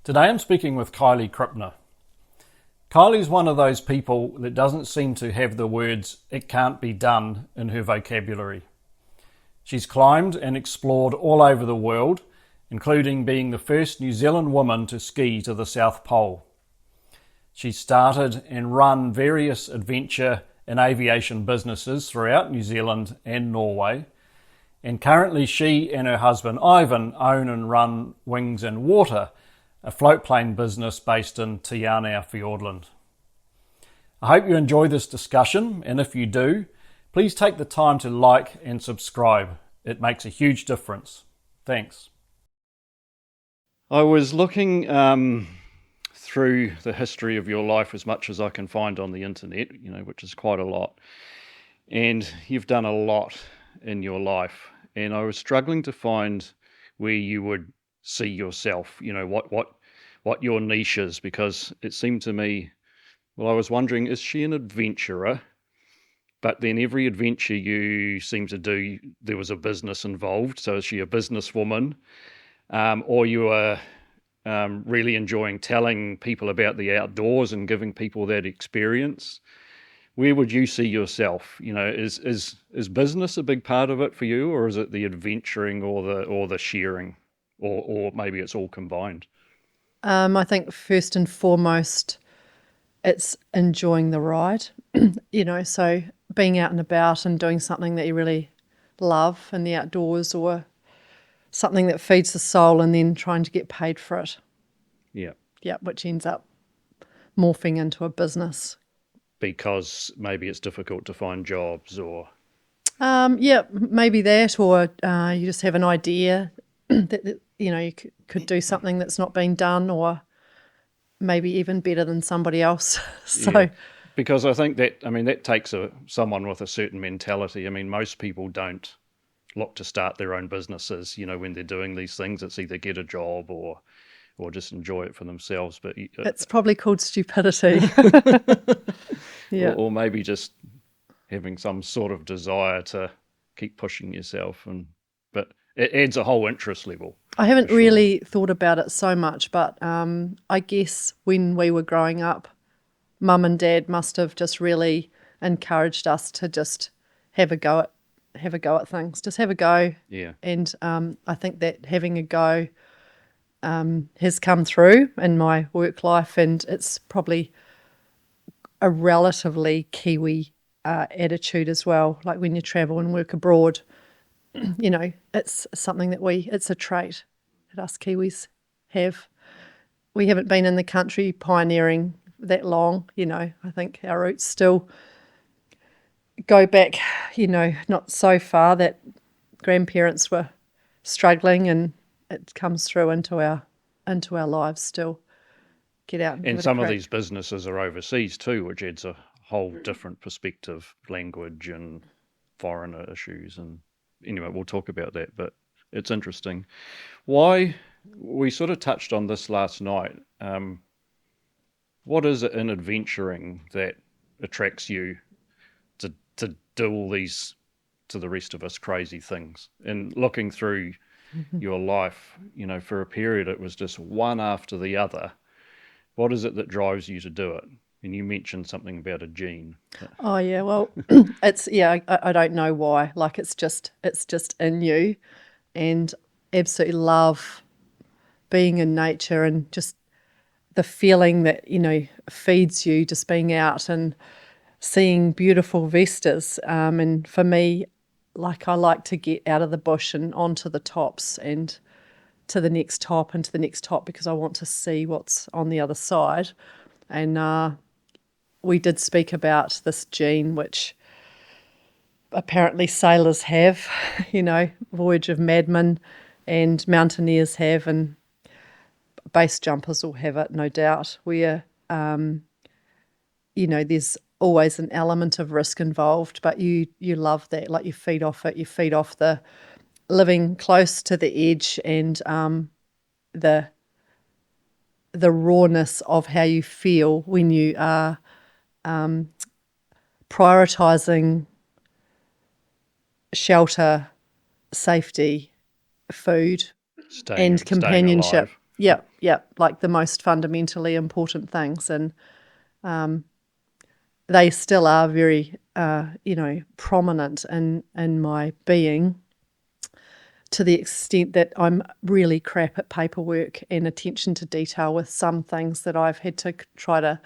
Today I'm speaking with Kylie Krippner. Kylie's one of those people that doesn't seem to have the words "it can't be done" in her vocabulary. She's climbed and explored all over the world, including being the first New Zealand woman to ski to the South Pole. She's started and run various adventure and aviation businesses throughout New Zealand and Norway, and currently she and her husband Ivan own and run Wings and Water, a floatplane business based in Te Anau, Fiordland. I hope you enjoy this discussion, and if you do, please take the time to like and subscribe. It makes a huge difference. Thanks. I was looking through the history of your life as much as I can find on the internet, which is quite a lot. And you've done a lot in your life. And I was struggling to find where you would see yourself, what your niche is, because it seemed to me, I was wondering, is she an adventurer? But then every adventure you seem to do, there was a business involved. So is she a businesswoman? Or you are really enjoying telling people about the outdoors and giving people that experience? Where would you see yourself? Is business a big part of it for you, or is it the adventuring or the sharing, or maybe it's all combined? I think first and foremost, it's enjoying the ride. So being out and about and doing something that you really love in the outdoors, or something that feeds the soul, and then trying to get paid for it. Yeah, which ends up morphing into a business. Because maybe it's difficult to find jobs, or maybe that, or you just have an idea that you could do something that's not been done, or maybe even better than somebody else. Because I think that takes someone with a certain mentality. Most people don't look to start their own businesses. When they're doing these things, it's either get a job or just enjoy it for themselves. But it's probably called stupidity. Yeah. Or maybe just having some sort of desire to keep pushing yourself, but it adds a whole interest level. I haven't really thought about it so much, but I guess when we were growing up, Mum and Dad must have just really encouraged us to just have a go at things. Just have a go. Yeah. And I think that having a go has come through in my work life, and it's probably a relatively Kiwi attitude as well. Like when you travel and work abroad, it's something it's a trait that us Kiwis have. We haven't been in the country pioneering that long, I think our roots still go back, not so far that grandparents were struggling, and it comes through into our lives still. Get out and some of these businesses are overseas too, which adds a whole different perspective, language and foreigner issues. And anyway, we'll talk about that, but it's interesting. Why, we sort of touched on this last night. What is it in adventuring that attracts you to do all these, to the rest of us, crazy things? And looking through your life, for a period it was just one after the other. What is it that drives you to do it? And you mentioned something about a gene. Oh yeah, well, I don't know why. Like it's just in you, and absolutely love being in nature, and just the feeling that feeds you, just being out and seeing beautiful vistas. And for me, I like to get out of the bush and onto the tops, and to the next top and to the next top, because I want to see what's on the other side. And we did speak about this gene, which apparently sailors have, Voyage of Madmen, and mountaineers have, and base jumpers will have it, no doubt, where, there's always an element of risk involved, but you love that. Like you feed off it, you feed off the living close to the edge, and the rawness of how you feel when you are prioritising shelter, safety, food, and companionship. Yeah, like the most fundamentally important things. And they still are very, prominent in my being, to the extent that I'm really crap at paperwork and attention to detail with some things that I've had to try to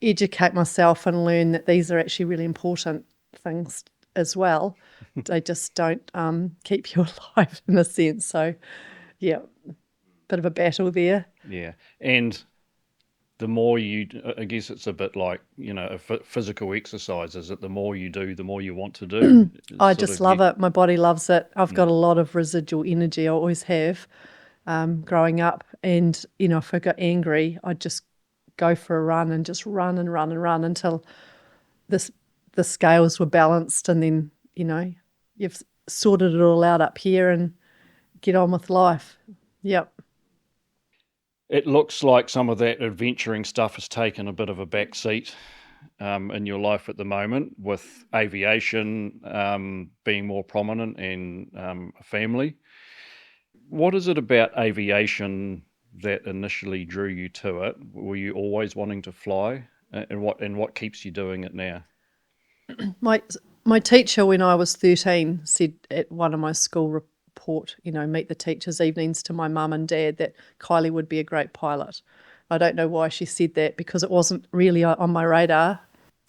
educate myself and learn that these are actually really important things as well. They just don't keep you alive in a sense. So, yeah, bit of a battle there. Yeah. And the more I guess it's a bit like, a physical exercise, is it the more you do, the more you want to do? I just love it. My body loves it. I've got a lot of residual energy. I always have growing up. And, if I got angry, I'd just go for a run and just run and run and run until the scales were balanced. And then, you've sorted it all out up here and get on with life. Yep. It looks like some of that adventuring stuff has taken a bit of a back seat in your life at the moment, with aviation being more prominent and a family. What is it about aviation that initially drew you to it? Were you always wanting to fly? And what keeps you doing it now? My teacher, when I was 13, said at one of my school report, meet the teachers' evenings, to my mum and dad, that Kylie would be a great pilot. I don't know why she said that, because it wasn't really on my radar.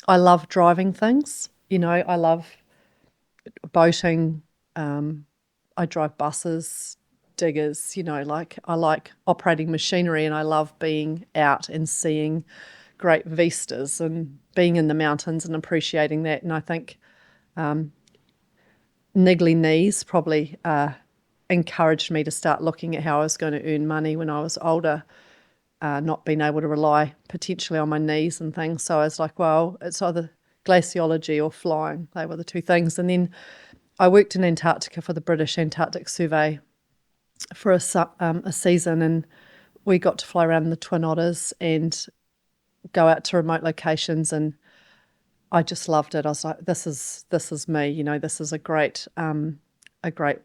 I love driving things. I love boating. I drive buses, diggers, I like operating machinery, and I love being out and seeing great vistas and being in the mountains and appreciating that. And I think niggly knees probably encouraged me to start looking at how I was going to earn money when I was older, not being able to rely potentially on my knees and things. So I was like, well, it's either glaciology or flying. They were the two things. And then I worked in Antarctica for the British Antarctic Survey for a season, and we got to fly around in the Twin Otters and go out to remote locations, and I just loved it. I was like, this is me, this is a great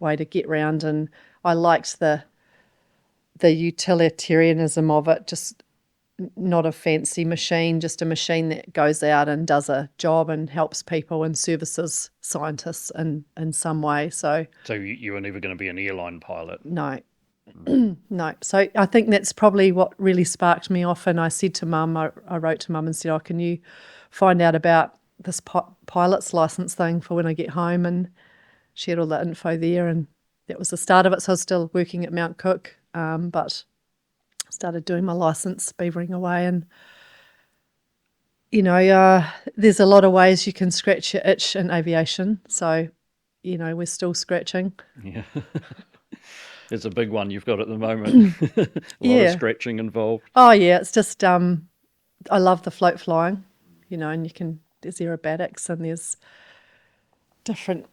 way to get around. And I liked the utilitarianism of it, just not a fancy machine, just a machine that goes out and does a job and helps people and services scientists in some way. So you were never going to be an airline pilot? No. No. So I think that's probably what really sparked me off. And I said to Mum, I wrote to Mum and said, can you find out about this pilot's license thing for when I get home? And she had all the info there, and that was the start of it. So I was still working at Mount Cook, but started doing my license, beavering away. And, there's a lot of ways you can scratch your itch in aviation. So, we're still scratching. Yeah. It's a big one you've got at the moment. A lot of scratching involved. Oh, yeah. It's just, I love the float flying, and there's aerobatics and there's different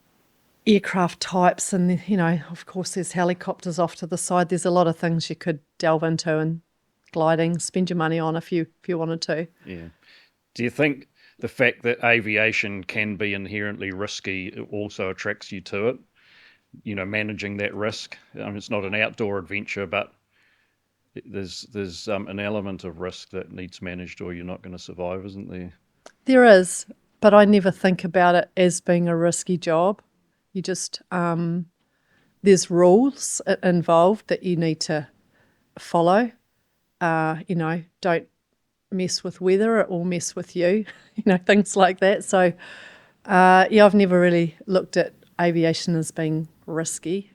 aircraft types, and, of course there's helicopters off to the side. There's a lot of things you could delve into, and gliding, spend your money on if you wanted to. Yeah. Do you think the fact that aviation can be inherently risky also attracts you to it? Managing that risk. It's not an outdoor adventure, but there's an element of risk that needs managed, or you're not going to survive, isn't there? There is, but I never think about it as being a risky job. You just there's rules involved that you need to follow. Don't mess with weather, it will mess with you. Things like that. So I've never really looked at aviation as being risky,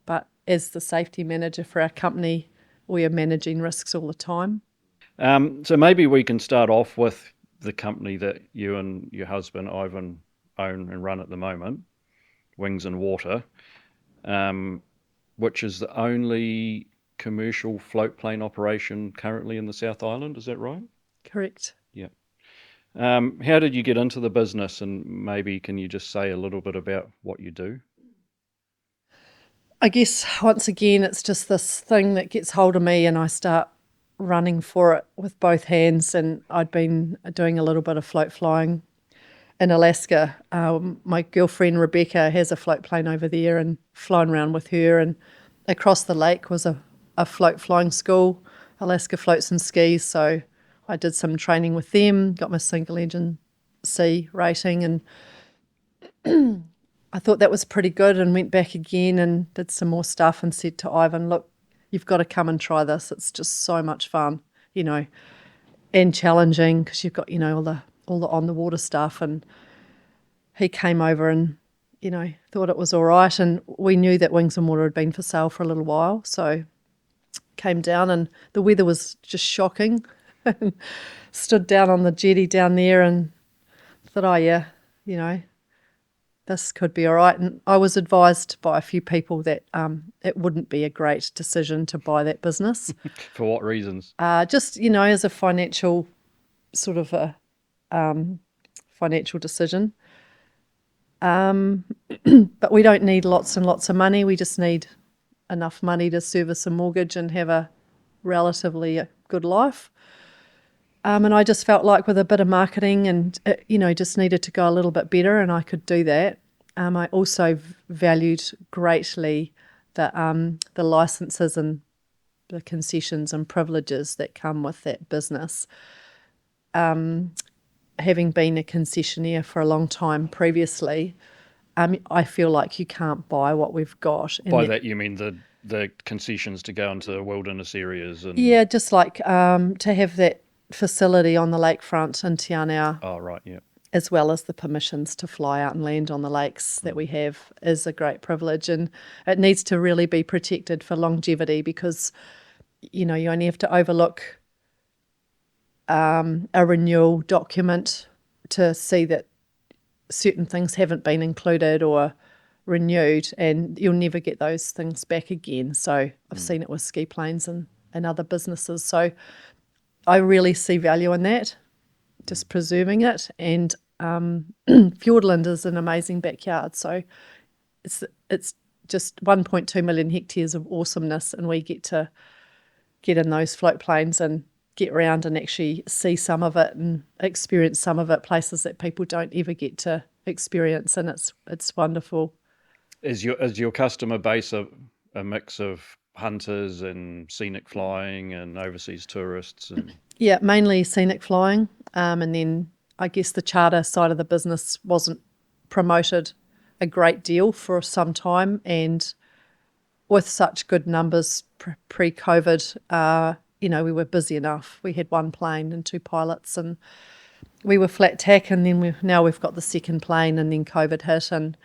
but as the safety manager for our company, we are managing risks all the time. So maybe we can start off with the company that you and your husband Ivan own and run at the moment, Wings and Water, which is the only commercial floatplane operation currently in the South Island. Is that right? Correct. Yeah. How did you get into the business, and maybe can you just say a little bit about what you do? I guess once again, it's just this thing that gets hold of me and I start running for it with both hands. And I'd been doing a little bit of float flying in Alaska. My girlfriend Rebecca has a float plane over there, and flown around with her. And across the lake was a float flying school, Alaska Floats and Skis, so I did some training with them, got my single engine C rating, and I thought that was pretty good, and went back again and did some more stuff and said to Ivan, look, you've got to come and try this. It's just so much fun, and challenging because you've got, all the on the water stuff. And he came over and, thought it was all right. And we knew that Wings and Water had been for sale for a little while. So came down and the weather was just shocking. Stood down on the jetty down there and thought, oh yeah, this could be all right. And I was advised by a few people that it wouldn't be a great decision to buy that business. For what reasons? Just, as a financial sort of a financial decision. But we don't need lots and lots of money. We just need enough money to service a mortgage and have a relatively good life. And I just felt like with a bit of marketing and, just needed to go a little bit better, and I could do that. I also valued greatly the licenses and the concessions and privileges that come with that business. Having been a concessionaire for a long time previously, I feel like you can't buy what we've got. And By that you mean the concessions to go into wilderness areas? And yeah, just like to have that facility on the lakefront in Te Anau. Oh, right, yeah. As well as the permissions to fly out and land on the lakes that we have is a great privilege, and it needs to really be protected for longevity because, you only have to overlook a renewal document to see that certain things haven't been included or renewed, and you'll never get those things back again. So I've seen it with ski planes and other businesses. So I really see value in that, just preserving it. And Fiordland is an amazing backyard. So it's just 1.2 million hectares of awesomeness, and we get to get in those float planes and get around and actually see some of it and experience some of it, places that people don't ever get to experience, and it's wonderful. Is your customer base a mix of hunters and scenic flying and overseas tourists? Yeah, mainly scenic flying, and then I guess the charter side of the business wasn't promoted a great deal for some time, and with such good numbers pre-COVID, we were busy enough. We had one plane and 2 pilots, and we were flat tack, and then now we've got the second plane, and then COVID hit, and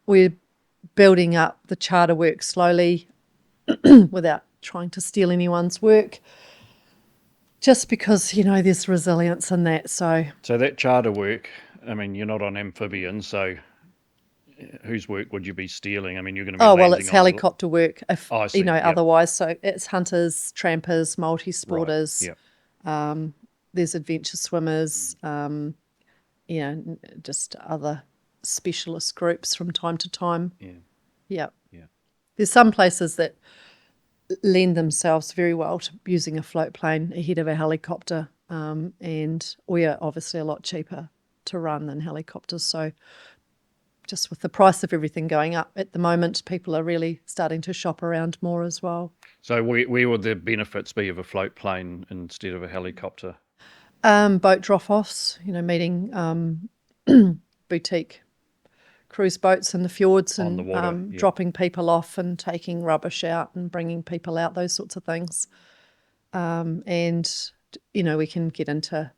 we're building up the charter work slowly without trying to steal anyone's work, just because, there's resilience in that. So that charter work, I mean, you're not on Amphibian, so whose work would you be stealing? I mean, you're going to be landing it's helicopter work, if Yep. Otherwise. So it's hunters, trampers, multi-sporters. Right. Yep. There's adventure swimmers, just other specialist groups from time to time. Yeah. There's some places that lend themselves very well to using a float plane ahead of a helicopter, and we are obviously a lot cheaper to run than helicopters. So just with the price of everything going up at the moment, people are really starting to shop around more as well. So where would the benefits be of a float plane instead of a helicopter? Boat drop-offs, meeting boutique cruise boats in the fjords and On the water, dropping people off and taking rubbish out and bringing people out, those sorts of things. And, we can get into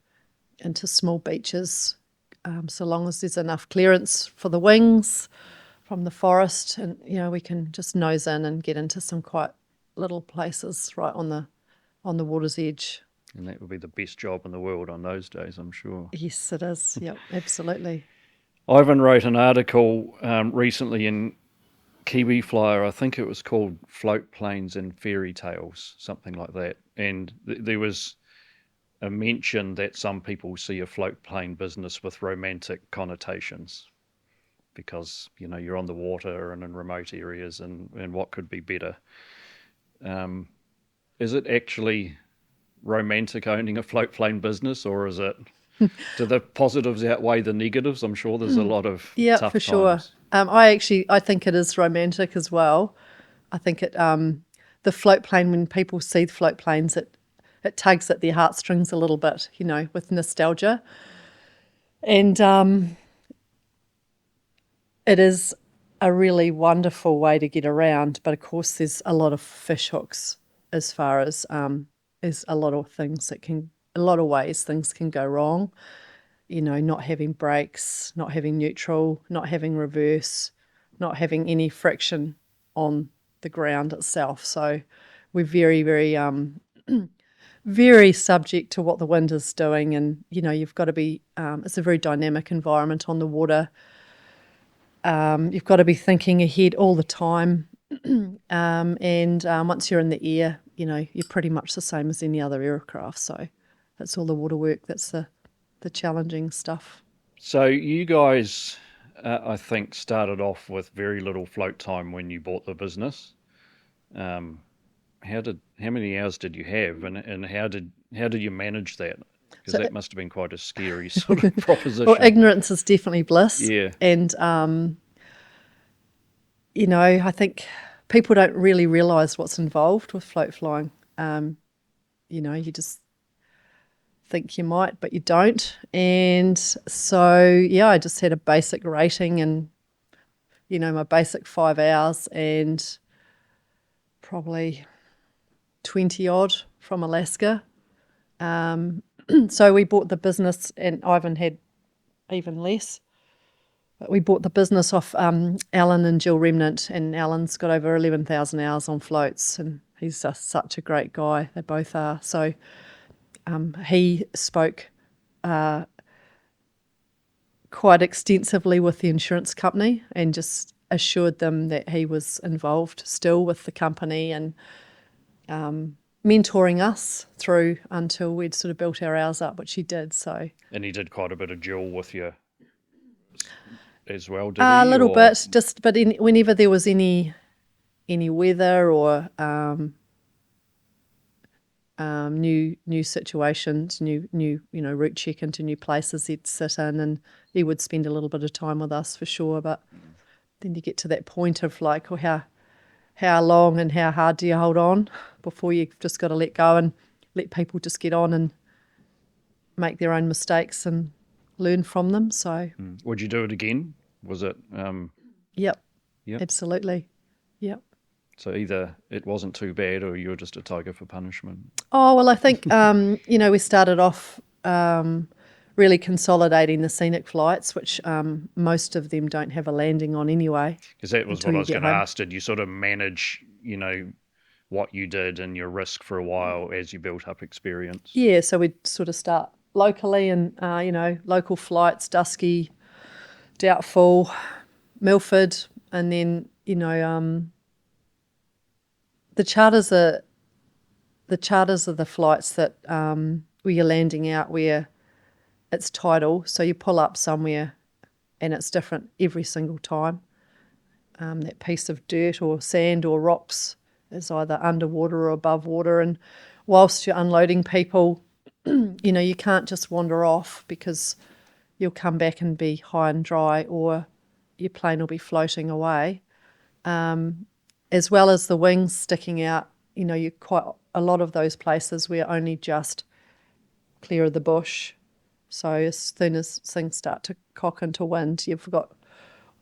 small beaches so long as there's enough clearance for the wings from the forest, and, we can just nose in and get into some quite little places right on the water's edge. And that would be the best job in the world on those days, I'm sure. Yes, it is. Yep, absolutely. Ivan wrote an article recently in Kiwi Flyer, I think it was called Float Planes and Fairy Tales, something like that. And there was a mention that some people see a float plane business with romantic connotations because, you're on the water and in remote areas, and what could be better. Is it actually romantic owning a float plane business, or is it... Do the positives outweigh the negatives? I'm sure there's a lot of tough for sure. times. I think it is romantic as well. I think it the float plane, when people see the float planes, it tugs at their heartstrings a little bit, with nostalgia. And it is a really wonderful way to get around, but of course there's a lot of fish hooks as far as there's a lot of ways things can go wrong. Not having brakes, not having neutral, not having reverse, not having any friction on the ground itself. So we're very, very, very subject to what the wind is doing. And, you've got to be, it's a very dynamic environment on the water. You've got to be thinking ahead all the time. And once you're in the air, you're pretty much the same as any other aircraft. So that's all the water work. That's the challenging stuff. So you guys, I think, started off with very little float time when you bought the business. How many hours did you have, and how did you manage that? Because that must have been quite a scary sort of proposition. Well, ignorance is definitely bliss. Yeah. And I think people don't really realise what's involved with float flying. You just think you might, but you don't. And so, I just had a basic rating and, my basic 5 hours and probably 20 odd from Alaska. So we bought the business, and Ivan had even less. But we bought the business off Alan and Jill Remnant, and Alan's got over 11,000 hours on floats, and he's just such a great guy. They both are. So he spoke quite extensively with the insurance company and just assured them that he was involved still with the company and mentoring us through until we'd sort of built our hours up, which he did. So, and he did quite a bit of dual with you as well, did he? A little bit, but whenever there was any weather or new situations, new route check into new places, he'd sit in and he would spend a little bit of time with us for sure. But then you get to that point of like, how long and how hard do you hold on before you've just got to let go and let people just get on and make their own mistakes and learn from them. So would you do it again? Was it Yep. Absolutely. Yep. So either it wasn't too bad or you were just a tiger for punishment. Oh, well, I think we started off really consolidating the scenic flights, which most of them don't have a landing on anyway. Because that was what I was going to ask. Did you sort of manage, what you did and your risk for a while as you built up experience? Yeah, so we'd sort of start locally and, local flights, Dusky, Doubtful, Milford, and then, the charters are the flights that where you're landing out where it's tidal, so you pull up somewhere and it's different every single time. That piece of dirt or sand or rocks is either underwater or above water, and whilst you're unloading people, you can't just wander off because you'll come back and be high and dry or your plane will be floating away. As well as the wings sticking out, you're quite a lot of those places where only just clear of the bush. So as soon as things start to cock into wind, you've got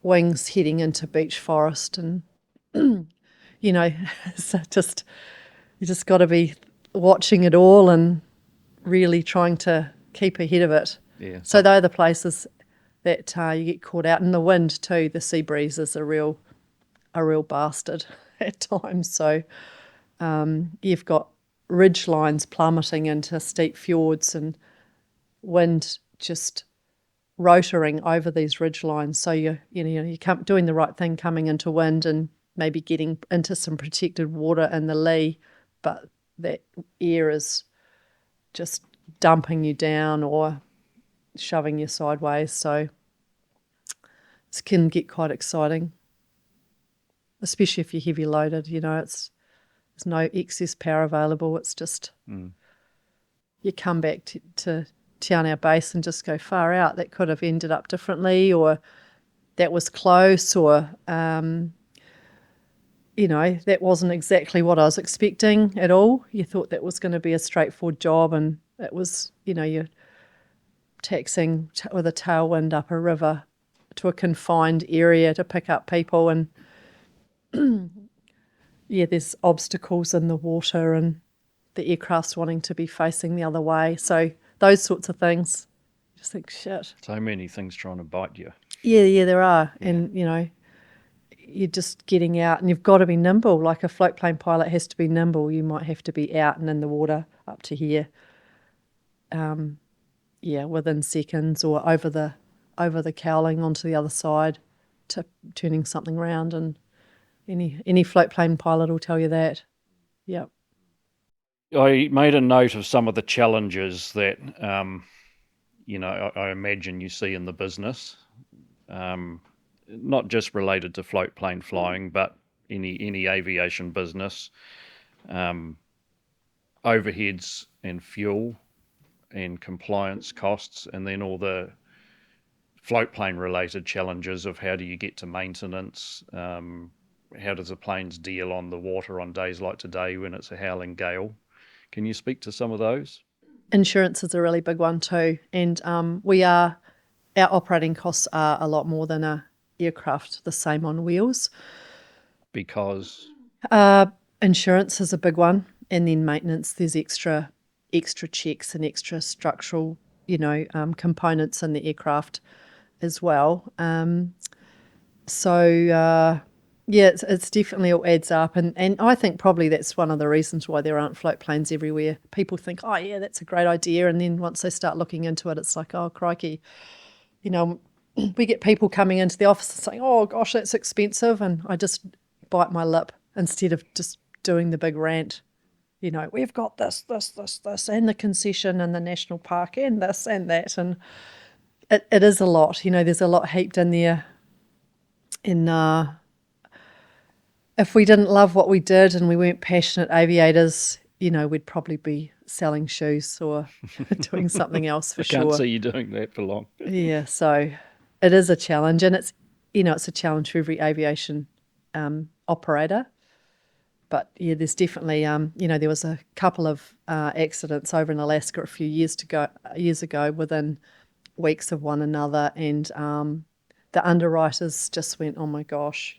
wings heading into beech forest, and so you just got to be watching it all and really trying to keep ahead of it. Yeah. So they're the places that you get caught out, and the wind too. The sea breeze is a real bastard at times. So you've got ridge lines plummeting into steep fjords and wind just rotoring over these ridge lines. So you doing the right thing coming into wind and maybe getting into some protected water in the lee, but that air is just dumping you down or shoving you sideways. So it can get quite exciting, especially if you're heavy loaded. There's no excess power available. It's just you come back to Te Anau base and just go far out. That could have ended up differently, or that was close, or that wasn't exactly what I was expecting at all. You thought that was going to be a straightforward job, and it was, you're taxing with a tailwind up a river to a confined area to pick up people, and yeah, there's obstacles in the water and the aircraft's wanting to be facing the other way. So those sorts of things, just think, shit. So many things trying to bite you. Yeah, there are. Yeah. And, you're just getting out and you've got to be nimble. Like a floatplane pilot has to be nimble. You might have to be out and in the water up to here, within seconds, or over the cowling onto the other side to turning something round. And any floatplane pilot will tell you that. Yep. I made a note of some of the challenges that, I imagine you see in the business, not just related to floatplane flying, but any aviation business, overheads and fuel and compliance costs, and then all the floatplane related challenges of how do you get to maintenance, how does the planes deal on the water on days like today when it's a howling gale. Can you speak to some of those? Insurance is a really big one too, and our operating costs are a lot more than a aircraft the same on wheels. Because insurance is a big one, and then maintenance. There's extra checks and extra structural, components in the aircraft as well. It's definitely all adds up, and I think probably that's one of the reasons why there aren't float planes everywhere. People think, oh yeah, that's a great idea, and then once they start looking into it, it's like, oh crikey, we get people coming into the office and saying, oh gosh, that's expensive, and I just bite my lip instead of just doing the big rant. We've got this, and the concession and the national park and this and that, and it is a lot. There's a lot heaped in there. If we didn't love what we did and we weren't passionate aviators, we'd probably be selling shoes or doing something else for sure. I can't see you doing that for long. Yeah, so it is a challenge, and it's a challenge for every aviation operator. But yeah, there's definitely there was a couple of accidents over in Alaska a few years ago within weeks of one another, and the underwriters just went, oh my gosh,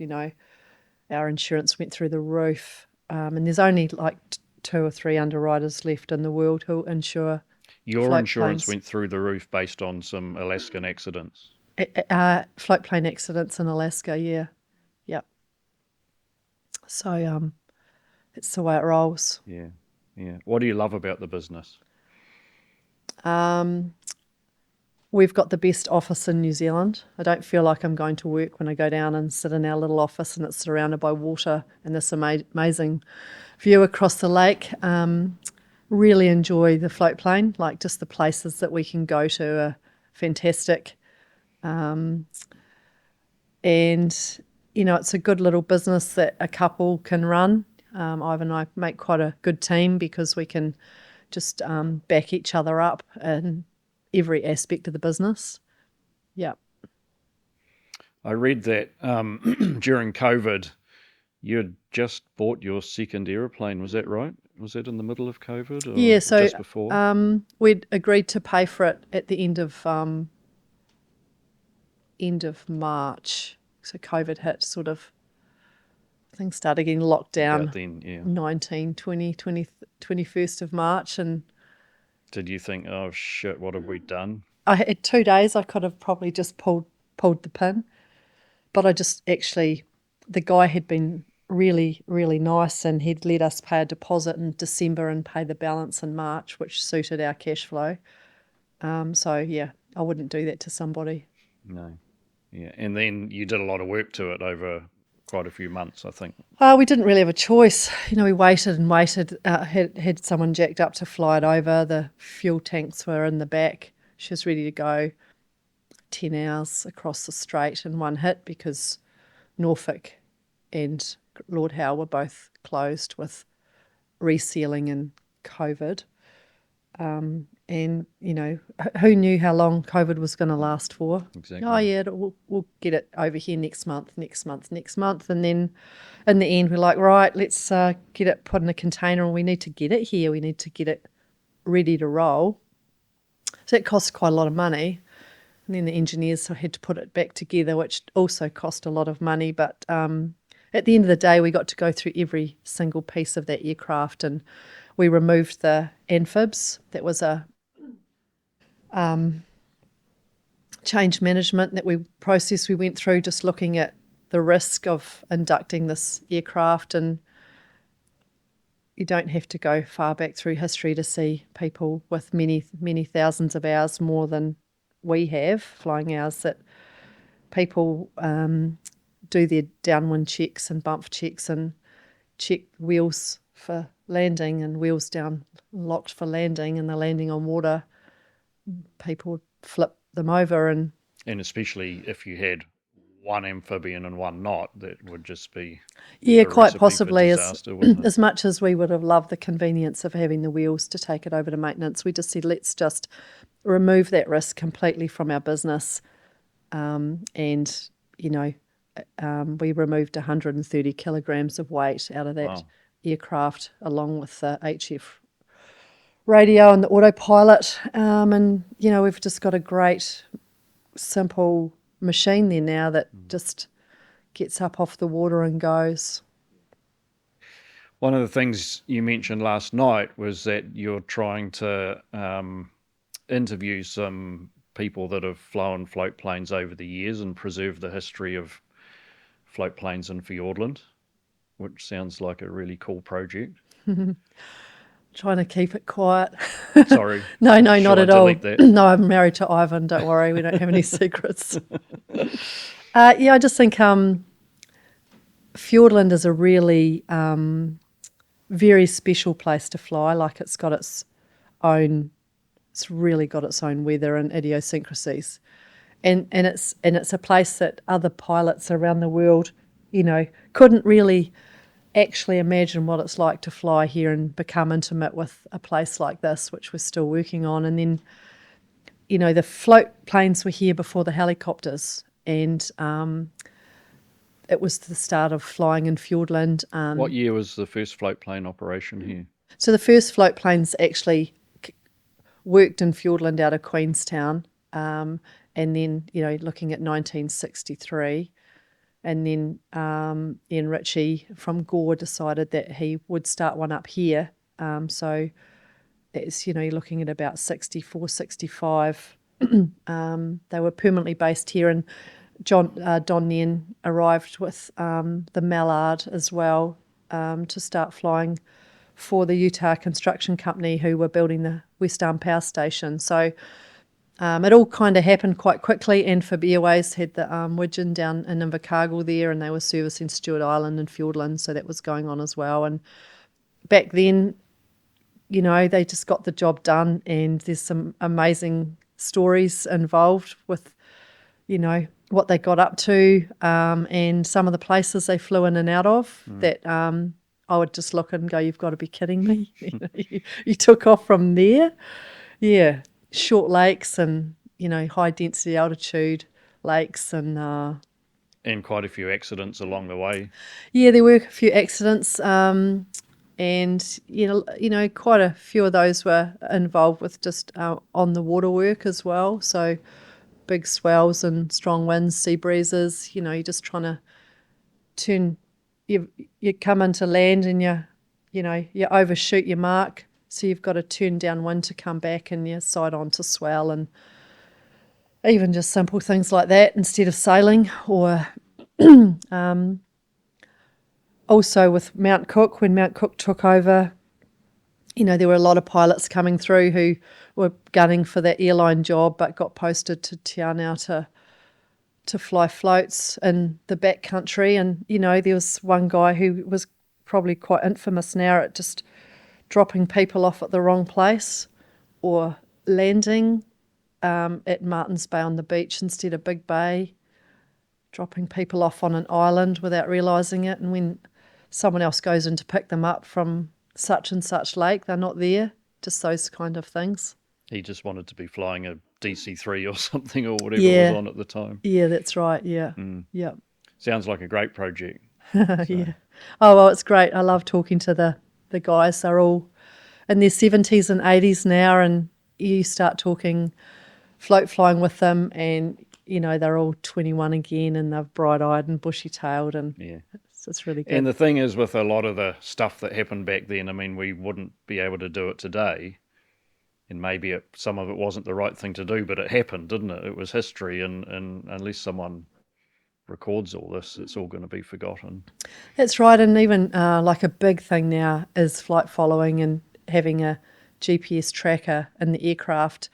our insurance went through the roof, and there's only like 2 or 3 underwriters left in the world who insure. Your insurance went through the roof based on some Alaskan accidents. Float plane accidents in Alaska, yeah. So it's the way it rolls. Yeah. What do you love about the business? We've got the best office in New Zealand. I don't feel like I'm going to work when I go down and sit in our little office and it's surrounded by water and this amazing view across the lake. Really enjoy the float plane, like just the places that we can go to are fantastic. And, it's a good little business that a couple can run. Ivan and I make quite a good team because we can just back each other up in every aspect of the business. Yeah. I read that during COVID, you had just bought your second aeroplane. Was that right? Was that in the middle of COVID or just before? We'd agreed to pay for it at the end of March. So COVID hit sort of, things started getting locked down. About then, yeah. 21st of March. And did you think, oh shit, what have we done? I had 2 days I could have probably just pulled the pin. But I just actually, the guy had been really, really nice, and he'd let us pay a deposit in December and pay the balance in March, which suited our cash flow. So yeah, I wouldn't do that to somebody. No. Yeah. And then you did a lot of work to it over quite a few months, I think. We didn't really have a choice. We waited and waited. Had someone jacked up to fly it over. The fuel tanks were in the back. She was ready to go. 10 hours across the strait in one hit because Norfolk and Lord Howe were both closed with resealing and COVID. And, who knew how long COVID was going to last for? Exactly. Oh, yeah, we'll get it over here next month. And then in the end, we're like, right, let's get it put in a container, and we need to get it here. We need to get it ready to roll. So it costs quite a lot of money. And then the engineers had to put it back together, which also cost a lot of money. But at the end of the day, we got to go through every single piece of that aircraft, and we removed the amphibs. That was a change management that we went through, just looking at the risk of inducting this aircraft. And you don't have to go far back through history to see people with many, many thousands of hours more than we have flying hours, that people do their downwind checks and bump checks and check wheels for landing and wheels down locked for landing, and they're landing on water. People flip them over, and especially if you had one amphibian and one not, that would just be quite possibly disaster, wouldn't it? as much as we would have loved the convenience of having the wheels to take it over to maintenance, we just said, let's just remove that risk completely from our business. We removed 130 kilograms of weight out of that aircraft, along with the HF radio and the autopilot. We've just got a great, simple machine there now that just gets up off the water and goes. One of the things you mentioned last night was that you're trying to interview some people that have flown float planes over the years and preserve the history of float planes in Fiordland, which sounds like a really cool project. Trying to keep it quiet. Sorry. No, not at all. That? No, I'm married to Ivan. Don't worry, we don't have any secrets. I just think Fiordland is a really very special place to fly. Like, it's really got its own weather and idiosyncrasies, and it's a place that other pilots around the world, couldn't really actually imagine what it's like to fly here and become intimate with a place like this, which we're still working on. And then, the float planes were here before the helicopters, and it was the start of flying in Fiordland. What year was the first float plane operation here? So the first float planes actually worked in Fiordland out of Queenstown, and then, looking at 1963. And then Ian Ritchie from Gore decided that he would start one up here. So it's, you're looking at about 64, 65. They were permanently based here, and Don Nien arrived with the Mallard as well to start flying for the Utah Construction Company, who were building the West Arm Power Station. So it all kind of happened quite quickly. Amphib Airways had the Widgeon down in Invercargill there, and they were servicing Stewart Island and Fiordland, so that was going on as well. And back then, they just got the job done, and there's some amazing stories involved with, what they got up to, and some of the places they flew in and out of that I would just look and go, you've got to be kidding me. You took off from there. Yeah. Short lakes and, high density altitude lakes, and quite a few accidents along the way. Yeah, there were a few accidents, and quite a few of those were involved with just on the water work as well. So big swells and strong winds, sea breezes. You're just trying to turn. You come into land and you overshoot your mark. So you've got to turn downwind to come back, and you side on to swell, and even just simple things like that instead of sailing. Or also with Mount Cook, when Mount Cook took over, there were a lot of pilots coming through who were gunning for that airline job but got posted to Te Anau to fly floats in the backcountry. And, there was one guy who was probably quite infamous now at just dropping people off at the wrong place, or landing at Martins Bay on the beach instead of Big Bay, dropping people off on an island without realising it. And when someone else goes in to pick them up from such and such lake, they're not there just those kind of things. He just wanted to be flying a DC-3 or something, or whatever Yeah. was on at the time. Yeah, that's right. Yeah. Yeah. Sounds like a great project. Yeah. Oh, well, it's great. I love talking to the guys. They're all in their 70s and 80s now, and you start talking float flying with them, and, you know, they're all 21 again, and they're bright-eyed and bushy-tailed, and it's really good. And the thing is, with a lot of the stuff that happened back then, I mean, we wouldn't be able to do it today. And maybe some of it wasn't the right thing to do, but it happened, didn't it? It was history, and unless someone records all this, it's all going to be forgotten. That's right, and even like a big thing now is flight following and having a GPS tracker in the aircraft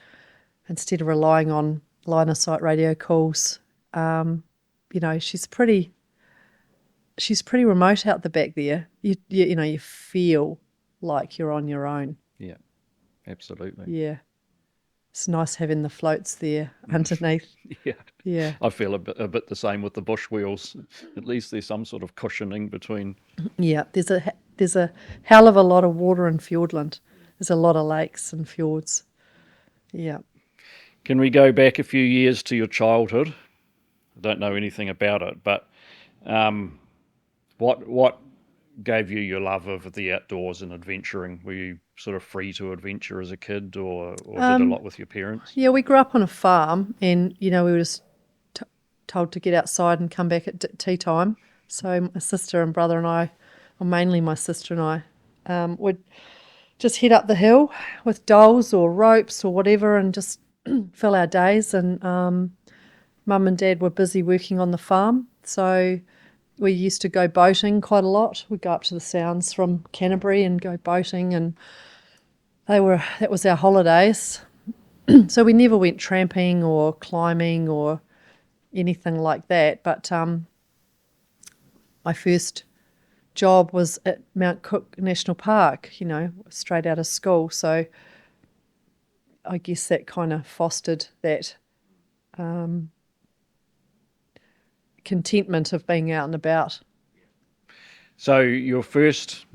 instead of relying on line of sight radio calls. You know, she's pretty remote out the back there. You know, you feel like you're on your own. Yeah, absolutely. Yeah. It's nice having the floats there underneath. Yeah. I feel a bit the same with the bush wheels. At least there's some sort of cushioning between. Yeah, there's a hell of a lot of water in Fiordland. There's a lot of lakes and fjords. Yeah. Can we go back a few years to your childhood? I don't know anything about it, but what gave you your love of the outdoors and adventuring? Were you sort of free to adventure as a kid, or did a lot with your parents? Yeah, we grew up on a farm, and, you know, we were just told to get outside and come back at tea time. So my sister and brother and I, or mainly my sister and I, would just head up the hill with dolls or ropes or whatever and just fill our days. And Mum and Dad were busy working on the farm, so we used to go boating quite a lot. We'd go up to the Sounds from Canterbury and go boating, and that was our holidays. So we never went tramping or climbing or anything like that. But my first job was at Mount Cook National Park, you know, straight out of school. So I guess that kind of fostered that contentment of being out and about. So your first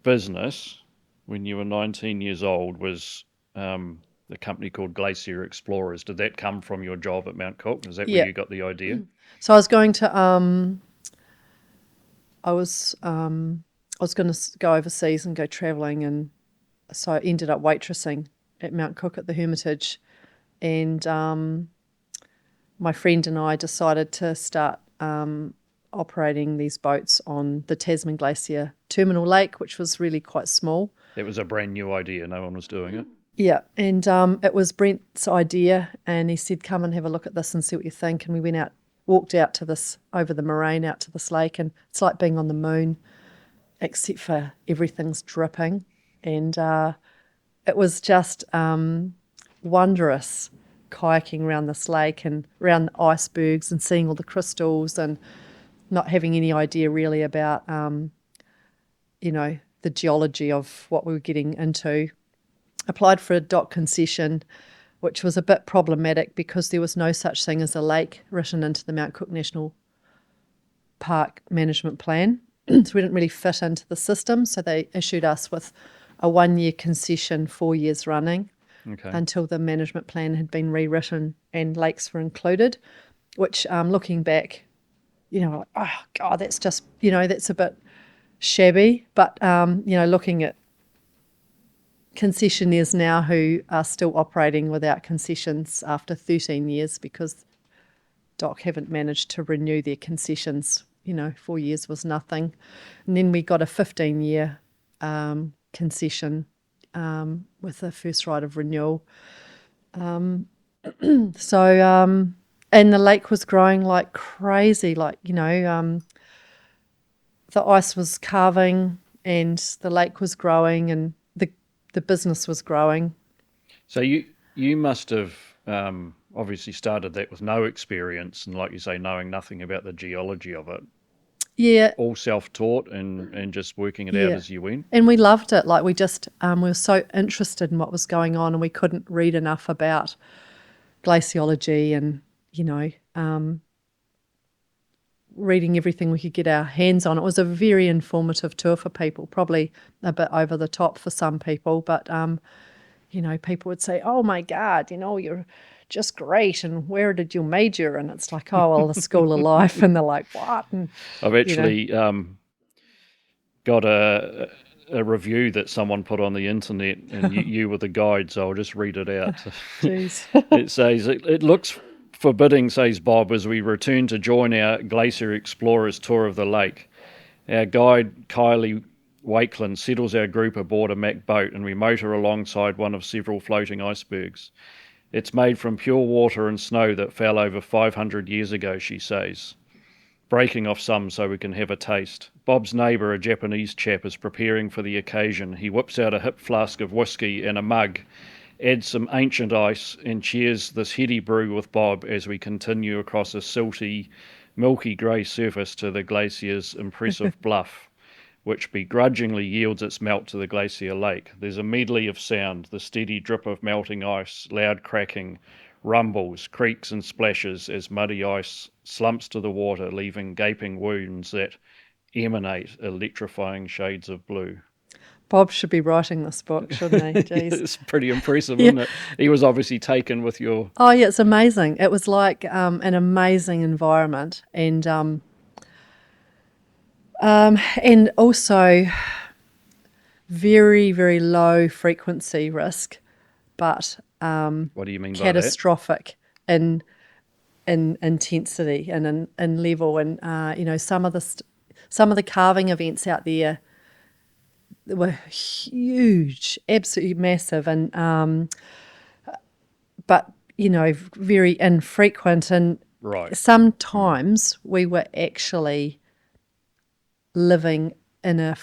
business when you were 19 years old was the company called Glacier Explorers. Did that come from your job at Mount Cook? Is that where you got the idea? So I was going to I was going to go overseas and go travelling, and so I ended up waitressing at Mount Cook at the Hermitage, and my friend and I decided to start operating these boats on the Tasman Glacier Terminal Lake, which was really quite small. It was a brand new idea. No one was doing it. Yeah, and it was Brent's idea, and he said, come and have a look at this and see what you think. And we walked out to this, over the moraine, out to this lake, and it's like being on the moon, except for everything's dripping. And it was just wondrous kayaking around this lake and around the icebergs and seeing all the crystals and not having any idea really about, you know, the geology of what we were getting into. Applied for a dock concession, which was a bit problematic because there was no such thing as a lake written into the Mount Cook National Park management plan. So we didn't really fit into the system. So they issued us with a 1-year concession, 4 years running, until the management plan had been rewritten and lakes were included, which looking back, you know, like, oh, God, that's just, you know, that's a bit shabby. But, you know, looking at concessionaires now who are still operating without concessions after 13 years because DOC haven't managed to renew their concessions. You know, 4 years was nothing. And then we got a 15-year concession with a first right of renewal. And the lake was growing like crazy, like, you know, the ice was calving and the lake was growing and the business was growing. So you must have obviously started that with no experience and, like you say, knowing nothing about the geology of it. Yeah. All self-taught and just working it out as you went. And we loved it. Like we just, we were so interested in what was going on, and we couldn't read enough about glaciology and, you know, reading everything we could get our hands on. It was a very informative tour for people, probably a bit over the top for some people, but people would say, "Oh my God, you're just great, and where did you major?" And it's like, "Oh, well, the School of Life," and they're like, "What?" And I've actually got a review that someone put on the internet, and you were the guide, so I'll just read it out. Jeez. It says, it looks forbidding, says Bob, as we return to join our Glacier Explorers tour of the lake. Our guide, Kylie Wakeland, settles our group aboard a Mack boat, and we motor alongside one of several floating icebergs. It's made from pure water and snow that fell over 500 years ago, she says, breaking off some so we can have a taste. Bob's neighbour, a Japanese chap, is preparing for the occasion. He whips out a hip flask of whiskey and a mug, adds some ancient ice, and cheers this heady brew with Bob as we continue across a silty, milky grey surface to the glacier's impressive bluff, which begrudgingly yields its melt to the glacier lake. There's a medley of sound, the steady drip of melting ice, loud cracking, rumbles, creaks and splashes as muddy ice slumps to the water, leaving gaping wounds that emanate electrifying shades of blue. Bob should be writing this book, shouldn't he? Jeez. It's pretty impressive, isn't it? He was obviously taken with your... Oh, yeah, it's amazing. It was like an amazing environment, and also very, very low frequency risk, but what do you mean catastrophic in intensity and in level. And some of the carving events out there were huge, absolutely massive, and but very infrequent. And right. Sometimes we were actually living in a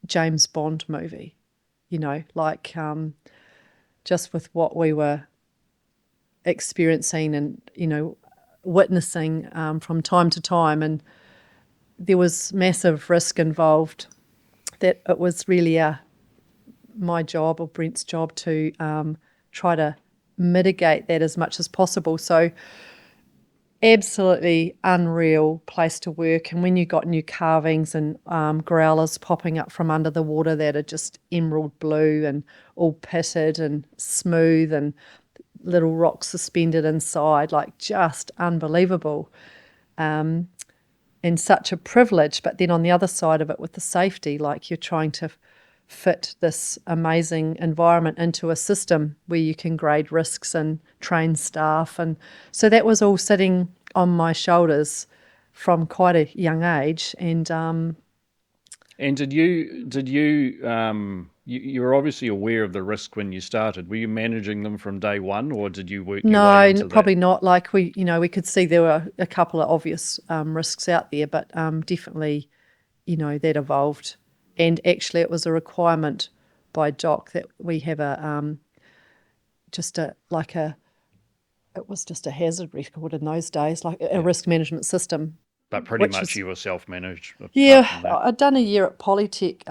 James Bond movie, just with what we were experiencing and witnessing from time to time. And there was massive risk involved, that it was really my job, or Brent's job, to try to mitigate that as much as possible. So absolutely unreal place to work. And when you got new carvings and growlers popping up from under the water that are just emerald blue and all pitted and smooth, and little rocks suspended inside, like just unbelievable. And such a privilege, but then on the other side of it with the safety, like you're trying to fit this amazing environment into a system where you can grade risks and train staff. And so that was all sitting on my shoulders from quite a young age. And did you were obviously aware of the risk when you started. Were you managing them from day one, or did you work your way into that? No, probably not. Like we could see there were a couple of obvious risks out there, but definitely, that evolved. And actually, it was a requirement by DOC that we have it was just a hazard record in those days, like a risk management system. But pretty much you were self-managed. Yeah, I'd done a year at Polytech,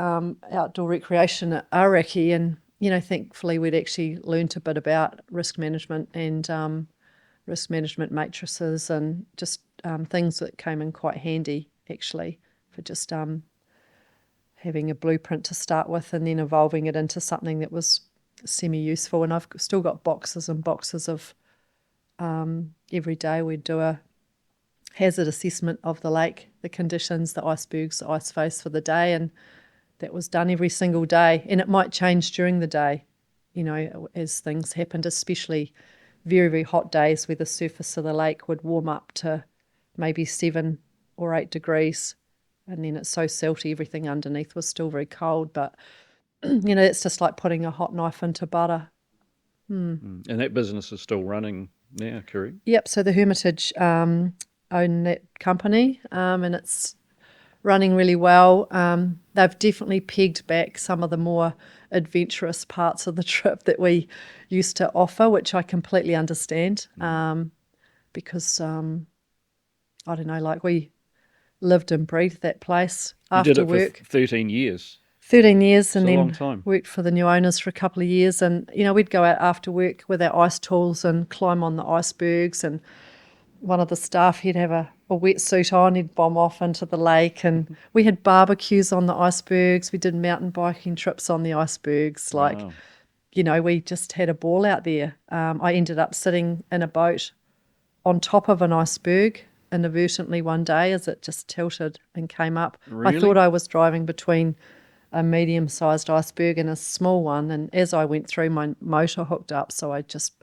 outdoor recreation at Araki, and thankfully we'd actually learnt a bit about risk management and risk management matrices, and just things that came in quite handy actually for just having a blueprint to start with, and then evolving it into something that was semi-useful. And I've still got boxes and boxes of every day we'd do a hazard assessment of the lake, the conditions, the icebergs, the ice face for the day, and that was done every single day. And it might change during the day, as things happened, especially very, very hot days where the surface of the lake would warm up to maybe 7 or 8 degrees, and then it's so silty, everything underneath was still very cold. But it's just like putting a hot knife into butter. And that business is still running now, correct? Yep, so the Hermitage own that company, and it's running really well. They've definitely pegged back some of the more adventurous parts of the trip that we used to offer, which I completely understand, because I don't know, like we lived and breathed that place after you did it work. For 13 years. 13 years, and It's a then long time. Worked for the new owners for a couple of years. And, we'd go out after work with our ice tools and climb on the icebergs, and one of the staff, he'd have a wetsuit on, he'd bomb off into the lake, and we had barbecues on the icebergs. We did mountain biking trips on the icebergs. Like, Wow. we just had a ball out there. I ended up sitting in a boat on top of an iceberg inadvertently one day as it just tilted and came up. Really? I thought I was driving between a medium-sized iceberg and a small one, and as I went through, my motor hooked up, so I just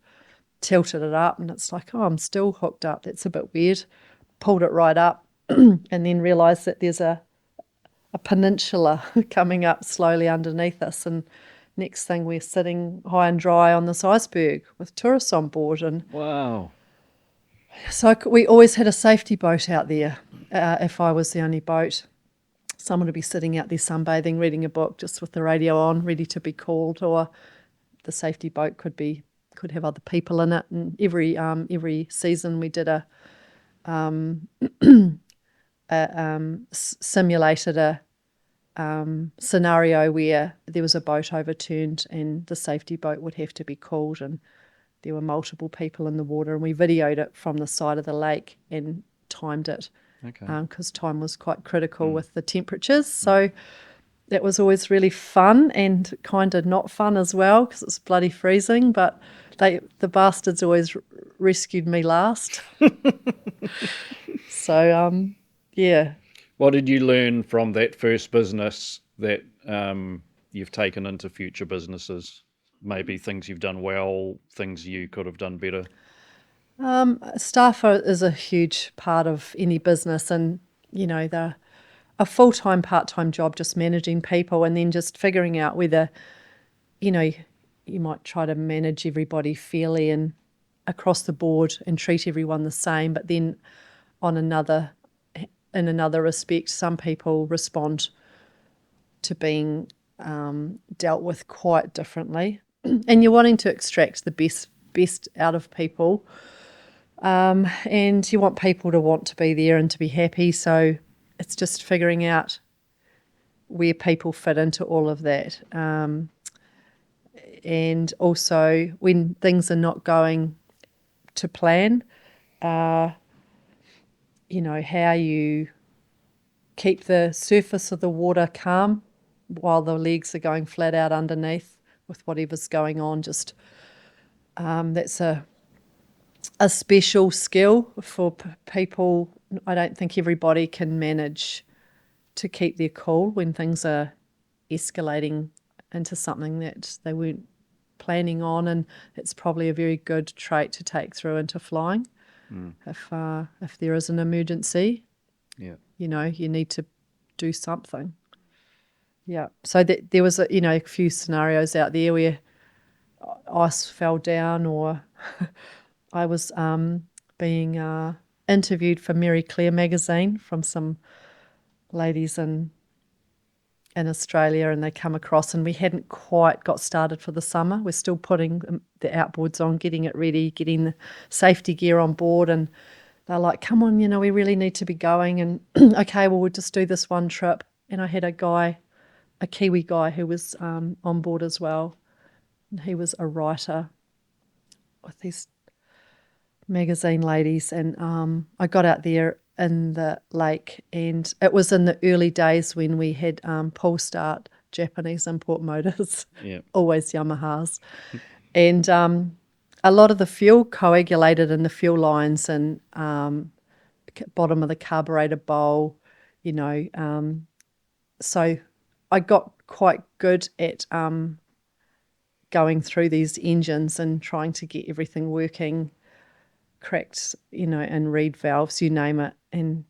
tilted it up, and it's like, oh, I'm still hooked up. That's a bit weird. Pulled it right up and then realised that there's a peninsula coming up slowly underneath us, and next thing we're sitting high and dry on this iceberg with tourists on board. And Wow. so we always had a safety boat out there. If I was the only boat, someone would be sitting out there sunbathing, reading a book, just with the radio on, ready to be called, or the safety boat could have other people in it. And every season we did simulated a scenario where there was a boat overturned and the safety boat would have to be called, and there were multiple people in the water, and we videoed it from the side of the lake and timed it because time was quite critical with the temperatures. So that was always really fun and kind of not fun as well because it's bloody freezing, but the bastards always rescued me last. So, yeah. What did you learn from that first business that you've taken into future businesses? Maybe things you've done well, things you could have done better? Staff is a huge part of any business, and, they're a full-time, part-time job just managing people, and then just figuring out whether, you might try to manage everybody fairly and across the board and treat everyone the same, but then in another respect, some people respond to being dealt with quite differently, and you're wanting to extract the best out of people, and you want people to want to be there and to be happy. So it's just figuring out where people fit into all of that, and also when things are not going to plan, how you keep the surface of the water calm while the legs are going flat out underneath with whatever's going on. Just that's a special skill for people. I don't think everybody can manage to keep their cool when things are escalating into something that they weren't planning on, and it's probably a very good trait to take through into flying. If there is an emergency, Yeah. you need to do something. Yeah. So there was a few scenarios out there where ice fell down, or I was being interviewed for Mary Claire magazine from some ladies in Australia, and they come across, and we hadn't quite got started for the summer. We're still putting the outboards on, getting it ready, getting the safety gear on board, and they're like, come on, we really need to be going, and okay, well, we'll just do this one trip. And I had a Kiwi guy who was on board as well, and he was a writer with these magazine ladies, and I got out there in the lake, and it was in the early days when we had pull start Japanese import motors, always Yamahas, and a lot of the fuel coagulated in the fuel lines and bottom of the carburetor bowl, so I got quite good at going through these engines and trying to get everything working, cracked, and reed valves, you name it. And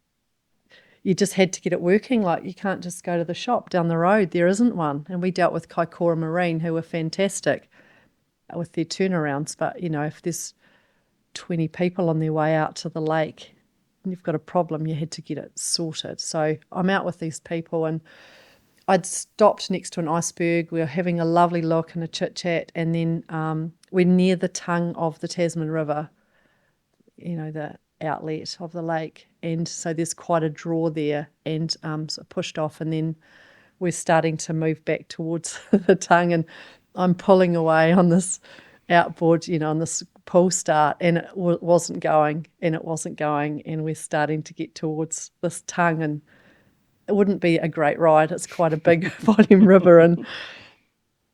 you just had to get it working. Like, you can't just go to the shop down the road. There isn't one. And we dealt with Kaikoura Marine, who were fantastic with their turnarounds. But, if there's 20 people on their way out to the lake and you've got a problem, you had to get it sorted. So I'm out with these people, and I'd stopped next to an iceberg. We were having a lovely look and a chit-chat, and then we're near the tongue of the Tasman River, the outlet of the lake, and so there's quite a draw there, and so pushed off, and then we're starting to move back towards the tongue, and I'm pulling away on this outboard, on this pull start, and it wasn't going, and we're starting to get towards this tongue, and it wouldn't be a great ride. It's quite a big volume river, and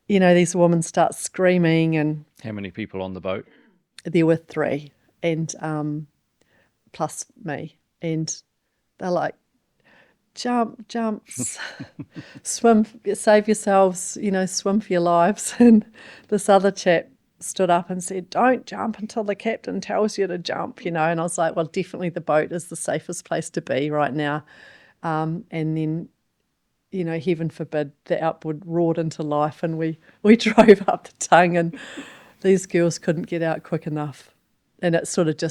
these women start screaming, and How many people on the boat? there were 3, and plus me, and they're like, jump, swim, save yourselves, swim for your lives. And this other chap stood up and said, don't jump until the captain tells you to jump, and I was like, well, definitely the boat is the safest place to be right now. And then, heaven forbid, the outboard roared into life, and we drove up the tongue, and these girls couldn't get out quick enough. And it sort of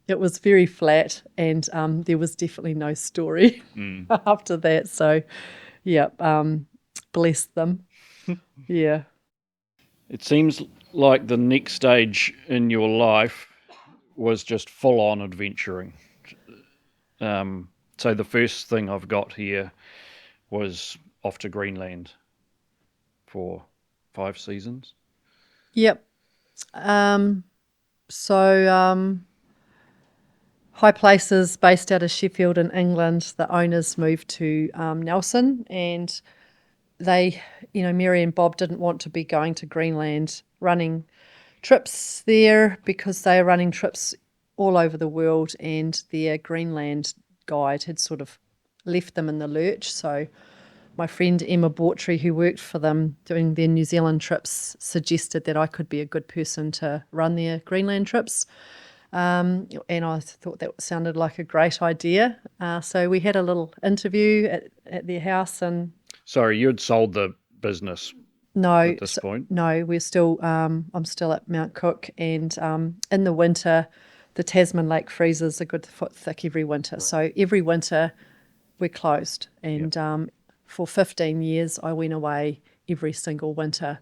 it was very flat, and there was definitely no story after that. So, yeah, bless them. Yeah. It seems like the next stage in your life was just full-on adventuring. So the first thing I've got here was off to Greenland for 5 seasons. Yep. High Places, based out of Sheffield in England, the owners moved to Nelson, and they, Mary and Bob didn't want to be going to Greenland running trips there because they are running trips all over the world, and their Greenland guide had sort of left them in the lurch. So my friend Emma Bortry, who worked for them doing their New Zealand trips, suggested that I could be a good person to run their Greenland trips. And I thought that sounded like a great idea. So we had a little interview at their house. And Sorry, you'd sold the business at this point? No, we're still. I'm still at Mount Cook, and in the winter, the Tasman Lake freezes a good foot thick every winter. Right. So every winter, we're closed. And for 15 years, I went away every single winter,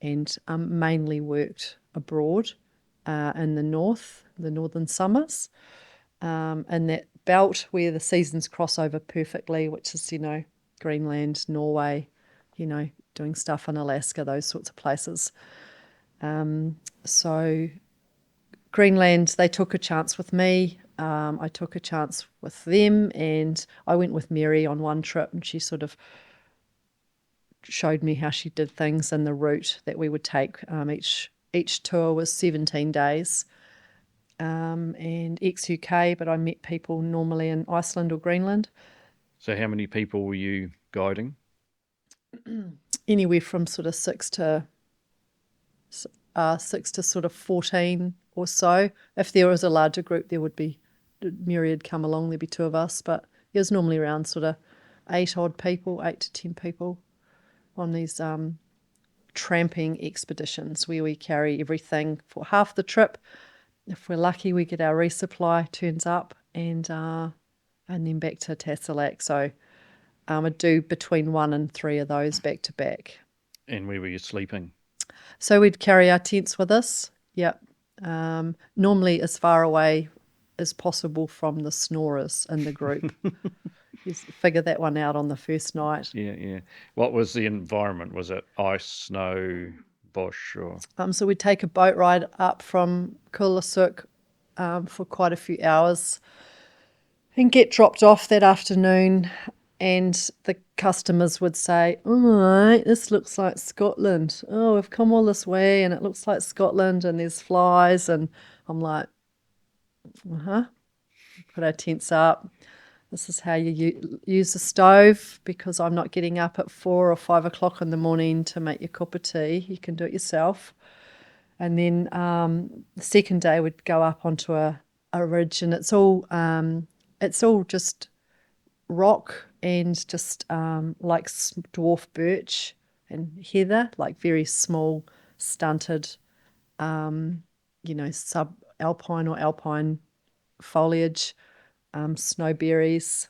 and mainly worked abroad. In the northern summers, and that belt where the seasons cross over perfectly, which is, Greenland, Norway, doing stuff in Alaska, those sorts of places. So Greenland, they took a chance with me. I took a chance with them, and I went with Mary on one trip, and she sort of showed me how she did things and the route that we would take. Each tour was 17 days, and ex-UK, but I met people normally in Iceland or Greenland. So how many people were you guiding? Anywhere from sort of 6 to sort of 14 or so. If there was a larger group, there would be, Mary would come along, there'd be 2 of us, but it was normally around sort of 8 to 10 people on these tramping expeditions where we carry everything for half the trip. If we're lucky, we get our resupply, turns up, and then back to Tasselak. So I do between 1 and 3 of those back to back. And where were you sleeping? So we'd carry our tents with us. Yep. Normally as far away as possible from the snorers in the group. You figure that one out on the first night. Yeah. What was the environment? Was it ice, snow, bush, or? So we'd take a boat ride up from Kulasuk for quite a few hours and get dropped off that afternoon. And the customers would say, all right, this looks like Scotland. Oh, we've come all this way and it looks like Scotland and there's flies. And I'm like, Put our tents up. This is how you use the stove, because I'm not getting up at 4 or 5 o'clock in the morning to make your cup of tea. You can do it yourself. And then the second day we'd go up onto a ridge, and it's all just rock and just like dwarf birch and heather, like very small, stunted, sub-alpine or alpine foliage. Snowberries,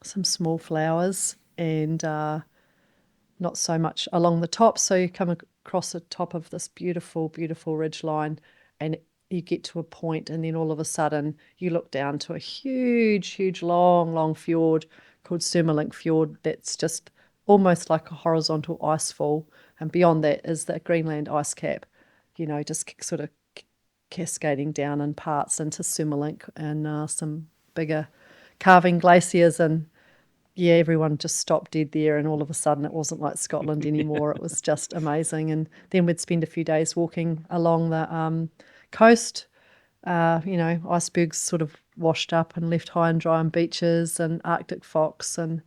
some small flowers, and not so much along the top. So you come across the top of this beautiful, beautiful ridge line, and you get to a point, and then all of a sudden you look down to a huge, huge, long, long fjord called Surmalink Fjord that's just almost like a horizontal ice fall. And beyond that is the Greenland ice cap, just sort of cascading down in parts into Sumalink and some bigger calving glaciers. And yeah, everyone just stopped dead there, and all of a sudden it wasn't like Scotland anymore. It was just amazing. And then we'd spend a few days walking along the coast. Icebergs sort of washed up and left high and dry on beaches, and Arctic fox. And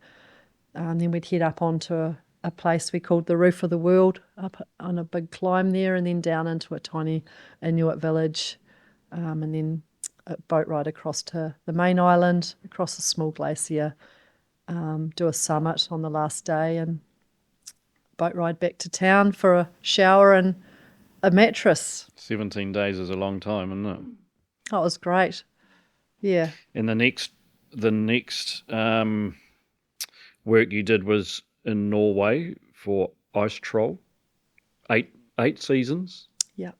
then we'd head up onto a place we called the Roof of the World, up on a big climb there, and then down into a tiny Inuit village, and then a boat ride across to the main island, across a small glacier, do a summit on the last day, and boat ride back to town for a shower and a mattress. 17 days is a long time, isn't it? Oh, it was great. Yeah. And the next work you did was in Norway for Icetroll. Eight seasons. Yeah.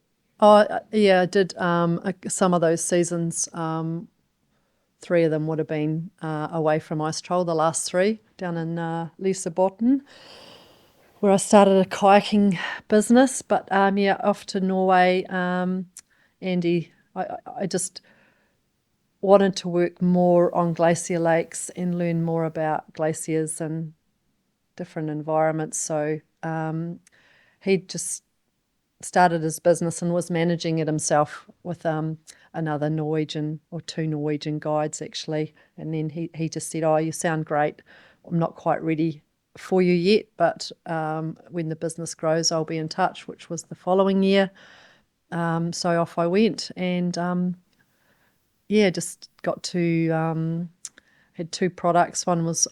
Oh, yeah. I did some of those seasons. 3 of them would have been away from Icetroll. The last 3 down in Lysebotn, where I started a kayaking business. But off to Norway. Andy, I just wanted to work more on glacier lakes and learn more about glaciers and different environments. So he just started his business and was managing it himself with another Norwegian, or 2 Norwegian guides actually. And then he just said, "Oh, you sound great. I'm not quite ready for you yet, but when the business grows, I'll be in touch," which was the following year. So off I went, and just got to had 2 products. One was,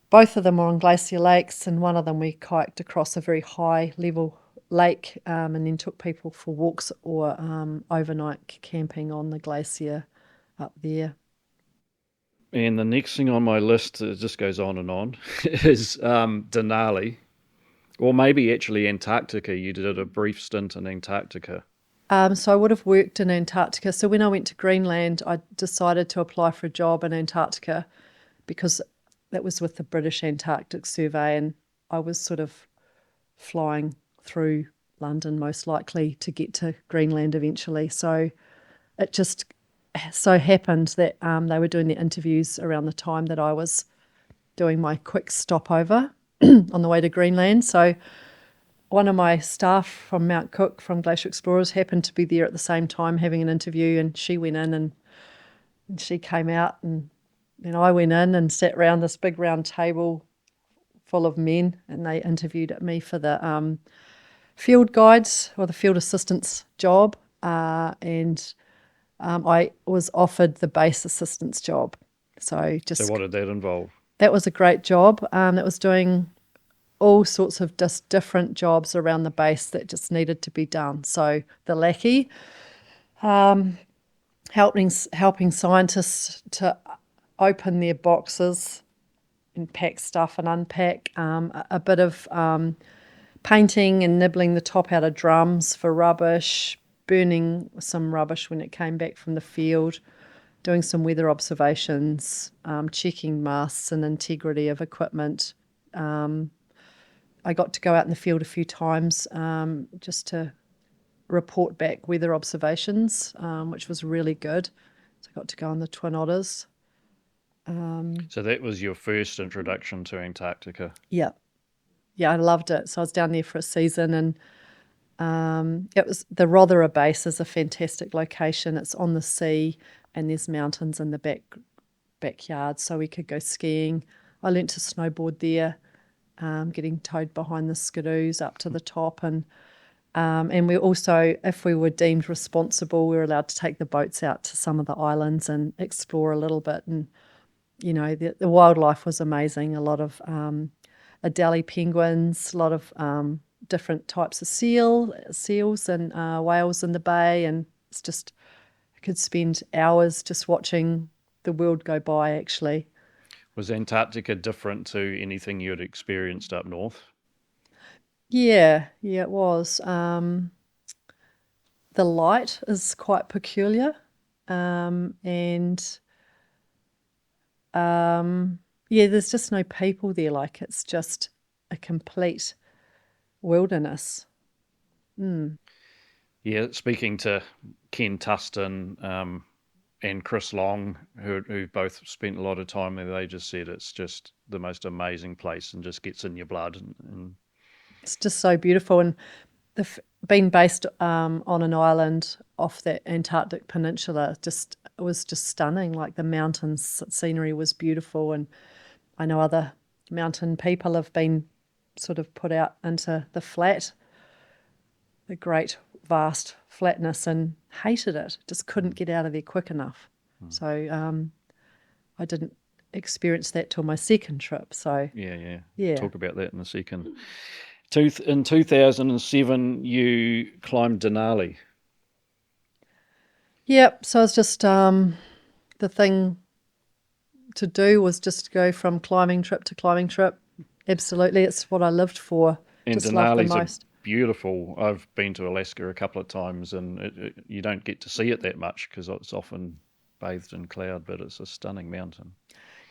both of them were on glacier lakes, and one of them we kayaked across a very high level lake, and then took people for walks or overnight camping on the glacier up there. And the next thing on my list, it just goes on, is Denali, or maybe actually Antarctica. You did a brief stint in Antarctica. So I would have worked in Antarctica. So when I went to Greenland, I decided to apply for a job in Antarctica because that was with the British Antarctic Survey, and I was sort of flying through London most likely to get to Greenland eventually. So it just so happened that they were doing the interviews around the time that I was doing my quick stopover on the way to Greenland. So one of my staff from Mount Cook, from Glacier Explorers, happened to be there at the same time having an interview, and she went in and she came out, and then I went in and sat around this big round table full of men, and they interviewed me for the field guides or the field assistants job, and I was offered the base assistants job. So what did that involve? That was a great job. That was doing all sorts of just different jobs around the base that just needed to be done. So the lackey, helping scientists to open their boxes and pack stuff and unpack, a bit of painting and nibbling the top out of drums for rubbish, burning some rubbish when it came back from the field, doing some weather observations, checking masts and integrity of equipment. I got to go out in the field a few times just to report back weather observations, which was really good. So I got to go on the Twin Otters. So that was your first introduction to Antarctica? Yeah, I loved it. So I was down there for a season, and it was the Rothera base is a fantastic location. It's on the sea, and there's mountains in the backyard, so we could go skiing. I learnt to snowboard there, getting towed behind the skidoos up to the top, and we also, if we were deemed responsible, we were allowed to take the boats out to some of the islands and explore a little bit. And the wildlife was amazing. A lot of Adelie penguins, a lot of different types of seals and whales in the bay, and it's just, I could spend hours just watching the world go by, actually. Was Antarctica different to anything you had experienced up north? Yeah, it was. The light is quite peculiar, and there's just no people there. Like, it's just a complete wilderness. Yeah, speaking to Ken Tustin and Chris Long, who both spent a lot of time there, they just said it's just the most amazing place and just gets in your blood. And It's just so beautiful. And being based on an island off that Antarctic peninsula, it was just stunning. Like the mountains scenery was beautiful, and I know other mountain people have been sort of put out into the great vast flatness, and hated it. Just couldn't get out of there quick enough. So I didn't experience that till my second trip. So yeah. Talk about that in a second. In 2007, you climbed Denali. Yep. So it's just the thing to do was just go from climbing trip to climbing trip. Absolutely, it's what I lived for. And just loved the Denali's most. beautiful. I've been to Alaska a couple of times, and you don't get to see it that much because it's often bathed in cloud, but it's a stunning mountain.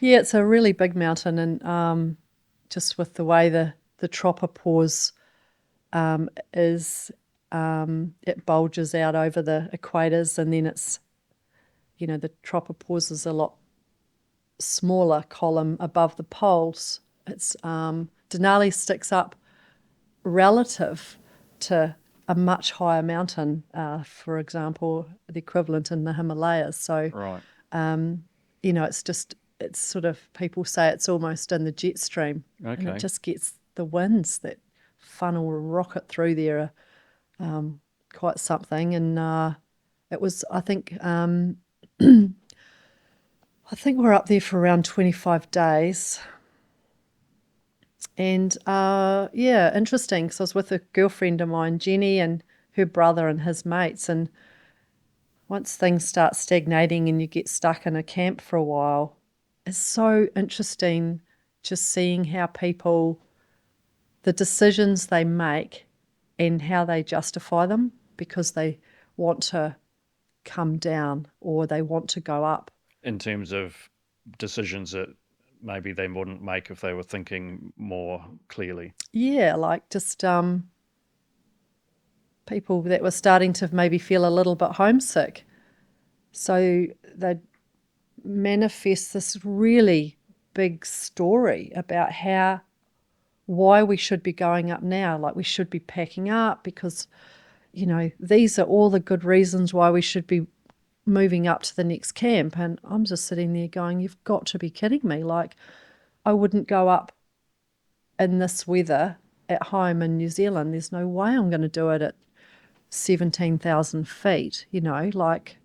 Yeah, it's a really big mountain, and just with the way the tropopause is, it bulges out over the equators, and then it's, the tropopause is a lot smaller column above the poles. It's Denali sticks up relative to a much higher mountain, for example, the equivalent in the Himalayas. So, Right. it's sort of, people say it's almost in the jet stream. And it just gets the winds that funnel a rocket through there quite something. And it was, I think, we're up there for around 25 days. And interesting, because I was with a girlfriend of mine, Jenny, and her brother and his mates. And once things start stagnating and you get stuck in a camp for a while, it's so interesting just seeing how the decisions they make and how they justify them because they want to come down or they want to go up. In terms of decisions that maybe they wouldn't make if they were thinking more clearly. Yeah, like just people that were starting to maybe feel a little bit homesick. So they'd manifest this really big story about why we should be going up now. Like we should be packing up because, these are all the good reasons why we should be moving up to the next camp. And I'm just sitting there going, you've got to be kidding me. Like I wouldn't go up in this weather at home in New Zealand. There's no way I'm going to do it at 17,000 feet, like,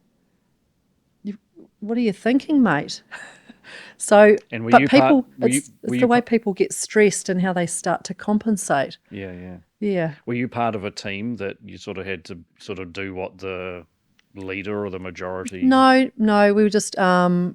what are you thinking, mate? So, and but people, it's the way people get stressed and how they start to compensate. Yeah. Were you part of a team that you sort of had to sort of do what the leader or the majority? No, we were just, I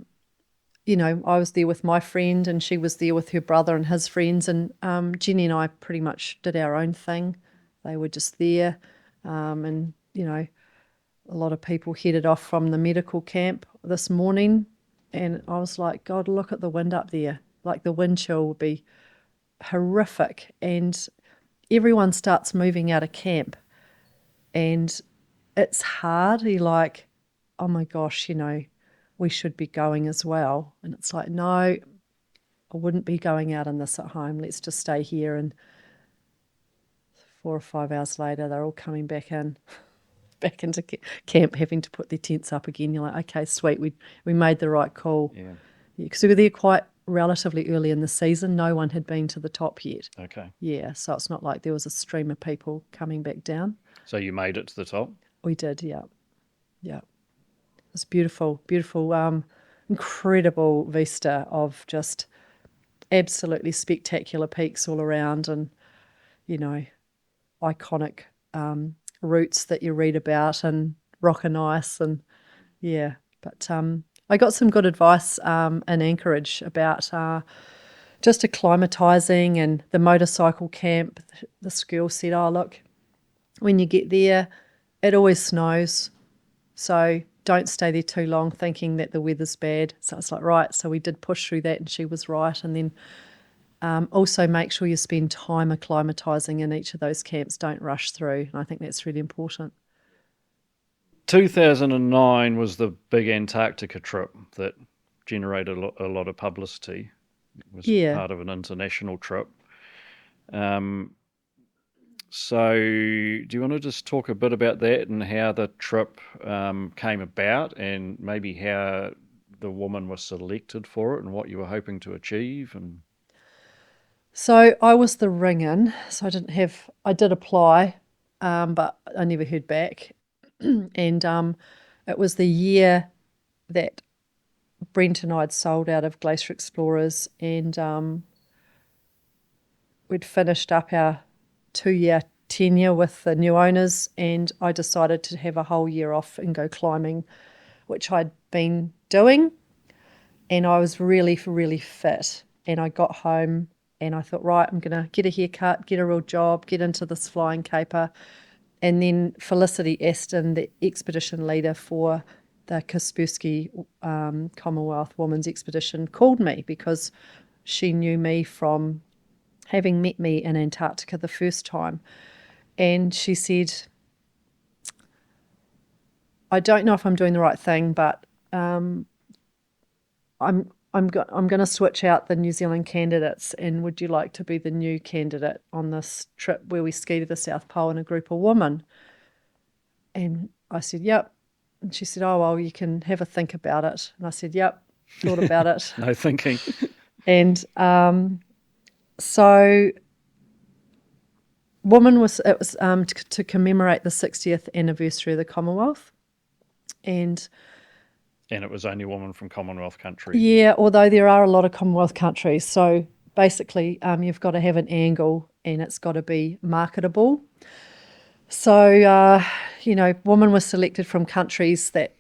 was there with my friend and she was there with her brother and his friends, and Jenny and I pretty much did our own thing. They were just there, and, a lot of people headed off from the medical camp this morning, and I was like, God, look at the wind up there. Like the wind chill would be horrific, and everyone starts moving out of camp, and it's hard. You're like, oh my gosh, we should be going as well. And it's like, no, I wouldn't be going out in this at home. Let's just stay here. And 4 or 5 hours later, they're all coming back into camp, having to put their tents up again. You're like, okay, sweet, we made the right call. Yeah. Because we were there quite relatively early in the season. No one had been to the top yet. Okay. Yeah, so it's not like there was a stream of people coming back down. So you made it to the top? We did, yeah. Yeah. It's beautiful, incredible vista of just absolutely spectacular peaks all around, and, iconic routes that you read about and rock and ice, and yeah. But I got some good advice in Anchorage about just acclimatising and the motorcycle camp. This girl said, oh, look, when you get there, it always snows, so don't stay there too long thinking that the weather's bad. So it's like, right, so we did push through that, and she was right. And then also make sure you spend time acclimatising in each of those camps. Don't rush through. And I think that's really important. 2009 was the big Antarctica trip that generated a lot of publicity. It was Yeah. part of an international trip. So do you want to just talk a bit about that and how the trip came about, and maybe how the woman was selected for it and what you were hoping to achieve? And So I was the ring-in, so I did apply, but I never heard back. And it was the year that Brent and I had sold out of Glacier Explorers, and we'd finished up our 2-year tenure with the new owners, and I decided to have a whole year off and go climbing, which I'd been doing, and I was really, really fit. And I got home and I thought, right, I'm going to get a haircut, get a real job, get into this flying caper. And then Felicity Aston, the expedition leader for the Kaspersky Commonwealth Women's Expedition, called me because she knew me from having met me in Antarctica the first time. And she said, I don't know if I'm doing the right thing, but I'm going to switch out the New Zealand candidates, and would you like to be the new candidate on this trip where we ski to the South Pole in a group of women? And I said, yep. And she said, oh, well, you can have a think about it. And I said, yep, thought about it. no thinking. And so it was to commemorate the 60th anniversary of the Commonwealth. And it was only a woman from Commonwealth countries. Yeah, although there are a lot of Commonwealth countries. So basically, you've got to have an angle and it's got to be marketable. So, women were selected from countries that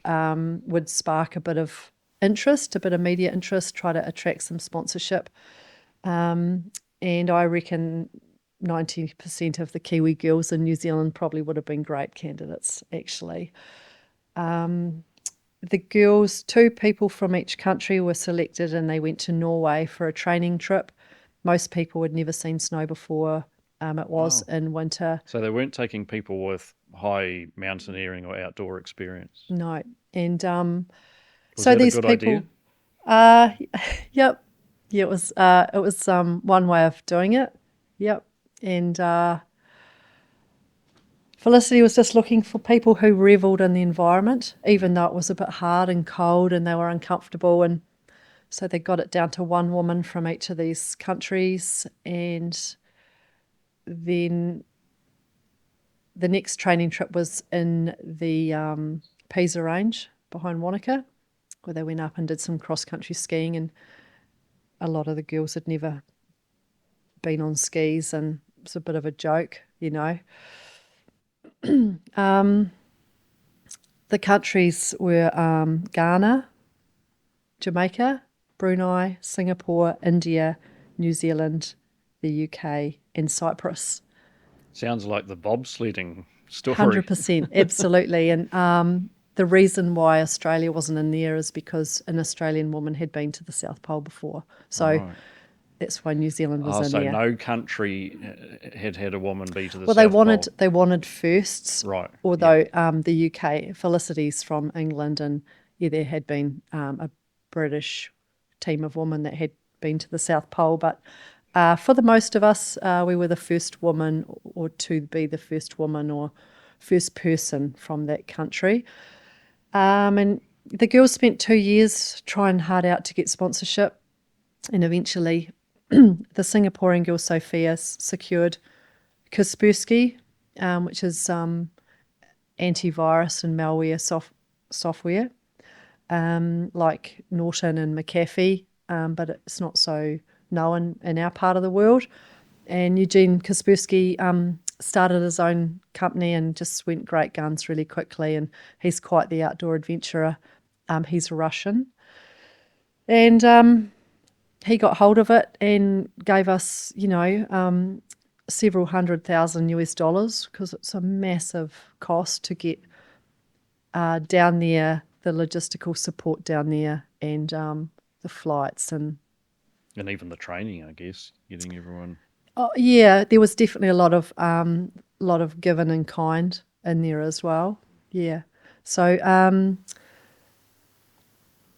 would spark a bit of interest, a bit of media interest, try to attract some sponsorship. And I reckon 90% of the Kiwi girls in New Zealand probably would have been great candidates, actually. The girls, 2 people from each country were selected, and they went to Norway for a training trip. Most people had never seen snow before. It was in winter. So they weren't taking people with high mountaineering or outdoor experience. No. And Was so that these a good people idea? Yep. Yeah, it was one way of doing it. Yep. And Felicity was just looking for people who revelled in the environment, even though it was a bit hard and cold and they were uncomfortable. And so they got it down to 1 woman from each of these countries. And then the next training trip was in the Pisa Range behind Wanaka, where they went up and did some cross-country skiing. And a lot of the girls had never been on skis, and it was a bit of a joke, The countries were Ghana, Jamaica, Brunei, Singapore, India, New Zealand, the UK, and Cyprus. Sounds like the bobsledding story. 100%, absolutely. And the reason why Australia wasn't in there is because an Australian woman had been to the South Pole before. So that's why New Zealand was in there. So no country had a woman be to the South Well, Pole. they wanted firsts. Right. Although the UK, Felicity's from England, and there had been a British team of women that had been to the South Pole. But for the most of us, we were the first woman, or to be the first woman or first person from that country. And the girls spent 2 years trying hard out to get sponsorship, and eventually the Singaporean girl Sophia secured Kaspersky, which is antivirus and malware software, like Norton and McAfee, but it's not so known in our part of the world. And Eugene Kaspersky started his own company and just went great guns really quickly, and he's quite the outdoor adventurer. He's Russian. And he got hold of it and gave us, several $100,000 because it's a massive cost to get down there, the logistical support down there, and the flights and even the training, I guess, getting everyone. Oh yeah, there was definitely a lot of given in kind in there as well. Yeah, So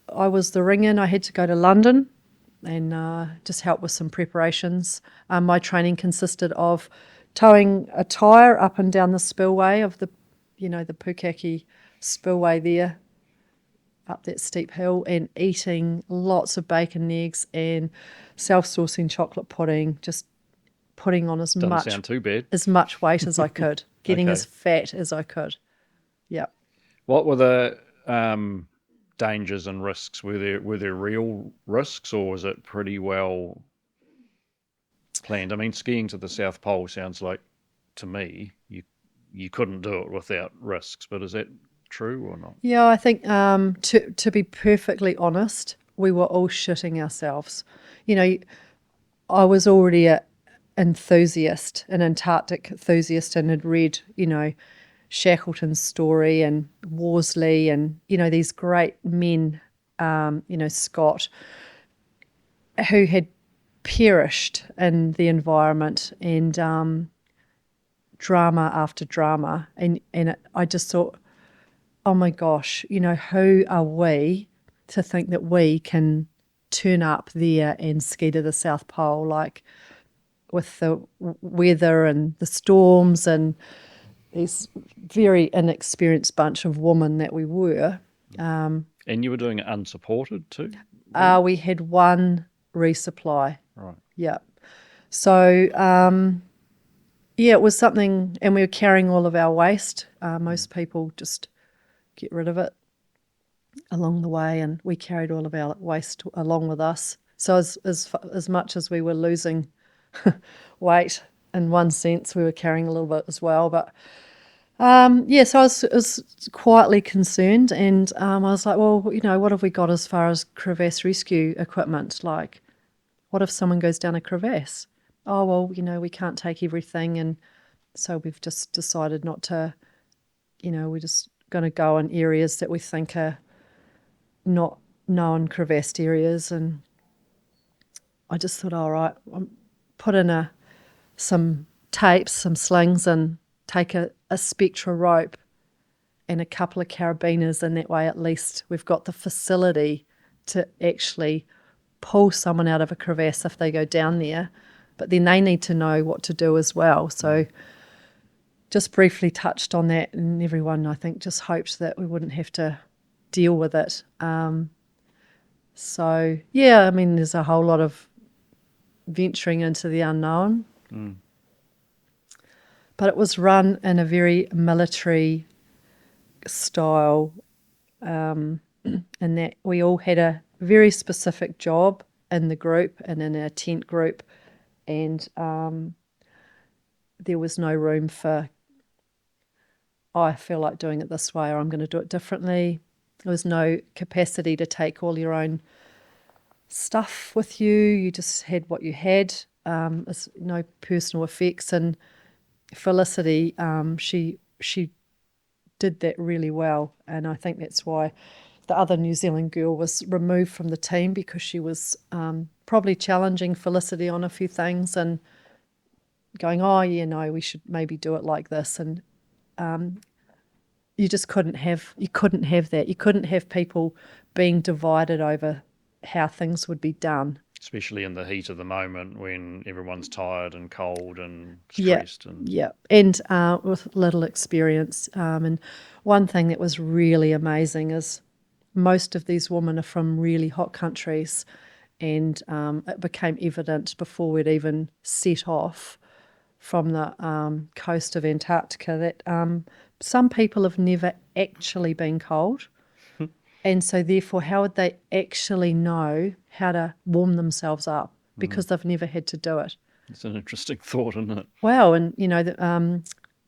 I was the ring-in. I had to go to London and just help with some preparations. My training consisted of towing a tyre up and down the spillway of the Pukaki spillway there, up that steep hill, and eating lots of bacon and eggs and self-sourcing chocolate pudding, just putting on Doesn't sound too bad. as much weight as I could, getting Okay. as fat as I could. Yeah. What were the dangers and risks? Were there real risks, or was it pretty well planned? I mean, skiing to the South Pole sounds like, to me, you couldn't do it without risks, but is that true or not? Yeah, I think to be perfectly honest, we were all shitting ourselves. You know, I was already an Antarctic enthusiast, and had read, Shackleton's story and Worsley and, these great men, Scott, who had perished in the environment, and drama after drama. I just thought, oh my gosh, who are we to think that we can turn up there and ski to the South Pole, like with the weather and the storms and these very inexperienced bunch of women that we were. And you were doing it unsupported too? We had one resupply. Right. Yeah. So, it was something, and we were carrying all of our waste. Most people just get rid of it along the way, and we carried all of our waste along with us. So as much as we were losing weight in one sense, we were carrying a little bit as well. But so I was quietly concerned, and I was like, well, what have we got as far as crevasse rescue equipment? Like, what if someone goes down a crevasse? Oh, well, we can't take everything, and so we've just decided not to, we're just going to go in areas that we think are not known crevassed areas. And I just thought, all right, put in some tapes, some slings, and take a spectra rope and a couple of carabiners, and that way at least we've got the facility to actually pull someone out of a crevasse if they go down there. But then they need to know what to do as well. So just briefly touched on that, and everyone, I think, just hoped that we wouldn't have to deal with it. So, yeah, I mean, there's a whole lot of venturing into the unknown. But it was run in a very military style, in that we all had a very specific job in the group and in our tent group, and there was no room for, I feel like doing it this way or I'm going to do it differently. There was no capacity to take all your own stuff with you. You just had what you had. There's no personal effects. And Felicity, she did that really well, and I think that's why the other New Zealand girl was removed from the team, because she was probably challenging Felicity on a few things and going, oh, yeah, no, we should maybe do it like this. And you just couldn't have that. You couldn't have people being divided over how things would be done. Especially in the heat of the moment when everyone's tired and cold and Yeah, stressed. and with little experience. And one thing that was really amazing is most of these women are from really hot countries, and it became evident before we'd even set off from the coast of Antarctica that some people have never actually been cold. And so therefore, how would they actually know how to warm themselves up? Because they've never had to do it. It's an interesting thought, isn't it? Wow. And,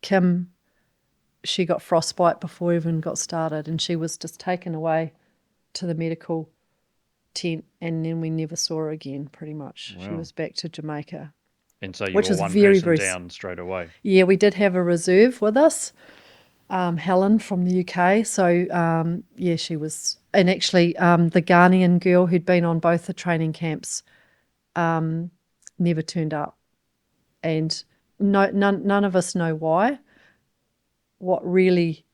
Kim, she got frostbite before we even got started, and she was just taken away to the medical tent, and then we never saw her again, pretty much. Wow. She was back to Jamaica. And so you Which were is one very, person very down straight away. Yeah, we did have a reserve with us, Helen from the UK. So, she was. And actually, the Ghanaian girl who'd been on both the training camps never turned up. And none of us know why. What really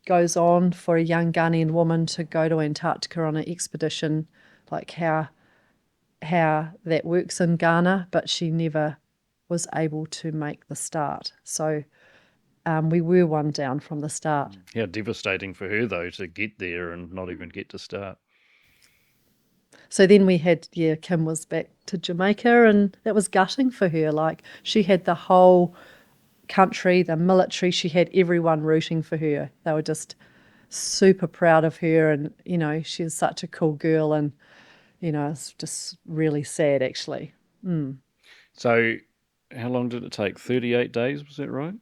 goes on for a young Ghanaian woman to go to Antarctica on an expedition, like how that works in Ghana, but she never was able to make the start. So we were one down from the start. How devastating for her, though, to get there and not even get to start. So then we had, Kim was back to Jamaica, and that was gutting for her. Like, she had the whole country, the military, she had everyone rooting for her. They were just super proud of her, and, she was such a cool girl, and, it's just really sad, actually. So how long did it take? 38 days, was that right?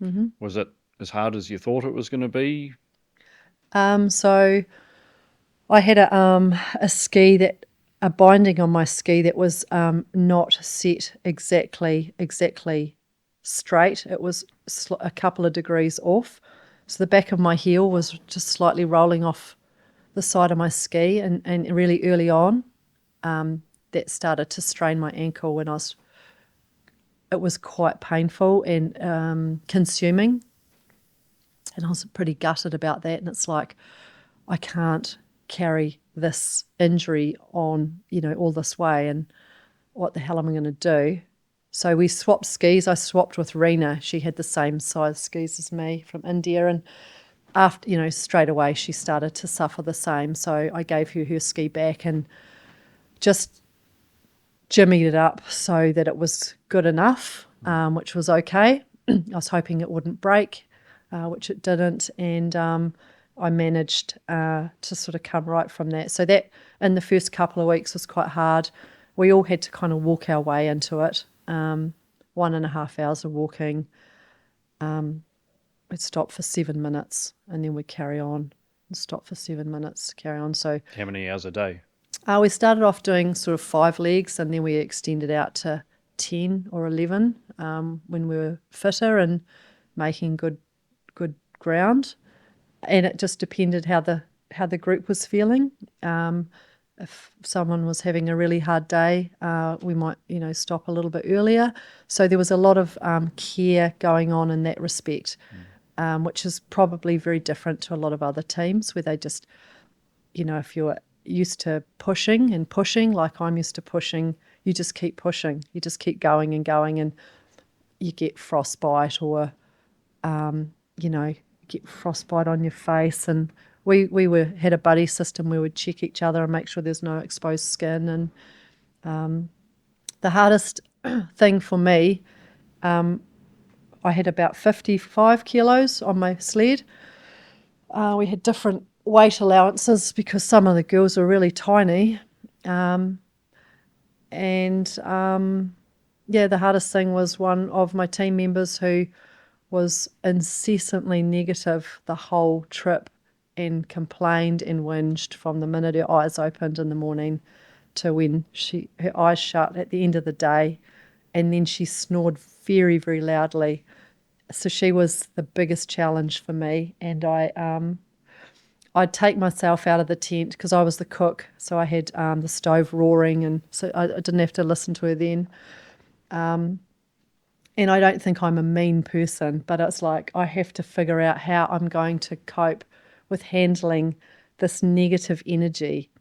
Mm-hmm. Was it as hard as you thought it was going to be? So I had a binding on my ski that was not set exactly straight. It was a couple of degrees off. So the back of my heel was just slightly rolling off the side of my ski, and really early on, that started to strain my ankle, and it was quite painful and consuming. And I was pretty gutted about that. And it's like, I can't carry this injury on, all this way, and what the hell am I going to do? So we swapped skis. I swapped with Rena. She had the same size skis as me from India, and after, straight away she started to suffer the same. So I gave her ski back and just jimmied it up so that it was good enough, which was okay. I was hoping it wouldn't break, which it didn't, and I managed to sort of come right from that. So that in the first couple of weeks was quite hard. We all had to kind of walk our way into it. 1.5 hours of walking. We'd stop for 7 minutes, and then we'd carry on and stop for 7 minutes, carry on. So How many hours a day? we started off doing sort of 5 legs, and then we extended out to 10 or 11 when we were fitter and making good ground. And it just depended how the group was feeling. If someone was having a really hard day, we might, stop a little bit earlier. So there was a lot of care going on in that respect, which is probably very different to a lot of other teams where they just, if you're used to pushing, like I'm used to pushing, you just keep pushing. You just keep going, and you get frostbite or, get frostbite on your face. And we had a buddy system where we'd check each other and make sure there's no exposed skin. And the hardest thing for me, I had about 55 kilos on my sled. We had different weight allowances because some of the girls were really tiny. The hardest thing was one of my team members who was incessantly negative the whole trip and complained and whinged from the minute her eyes opened in the morning to when her eyes shut at the end of the day, and then she snored very, very loudly. So she was the biggest challenge for me, and I'd take myself out of the tent because I was the cook, so I had the stove roaring, and so I didn't have to listen to her then. And I don't think I'm a mean person, but it's like I have to figure out how I'm going to cope with handling this negative energy,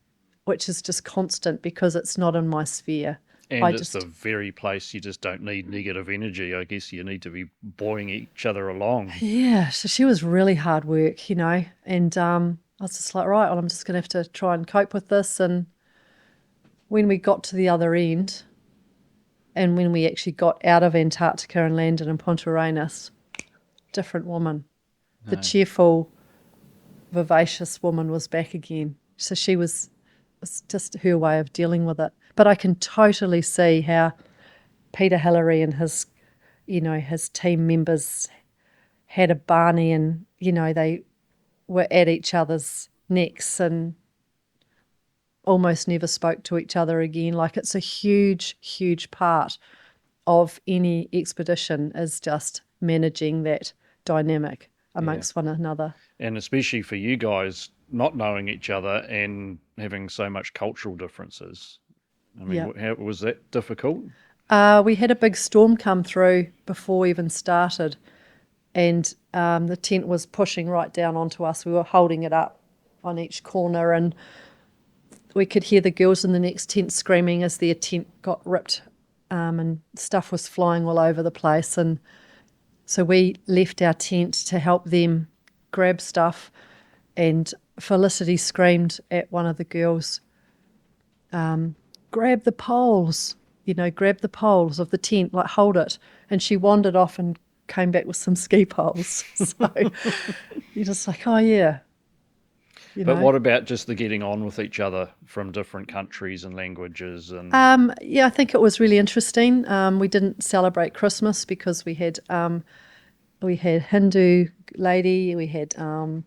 which is just constant because it's not in my sphere. And it's the very place you just don't need negative energy. I guess you need to be buoying each other along. Yeah, so she was really hard work, and I was just like, right, well, I'm just going to have to try and cope with this. And when we got to the other end, and when we actually got out of Antarctica and landed in Punta Arenas, different woman. No. The cheerful, vivacious woman was back again. So she was just her way of dealing with it. But I can totally see how Peter Hillary and his team members had a Barney, and, they were at each other's necks and almost never spoke to each other again. Like, it's a huge, huge part of any expedition is just managing that dynamic amongst one another. And especially for you guys not knowing each other and having so much cultural differences. I mean, how was that difficult? We had a big storm come through before we even started, and the tent was pushing right down onto us. We were holding it up on each corner, and we could hear the girls in the next tent screaming as their tent got ripped, and stuff was flying all over the place. And so we left our tent to help them grab stuff, and Felicity screamed at one of the girls, grab the poles, grab the poles of the tent, like hold it. And she wandered off and came back with some ski poles. So you're just like, oh yeah. But what about just the getting on with each other from different countries and languages? And I think it was really interesting. We didn't celebrate Christmas because we had Hindu lady, we had a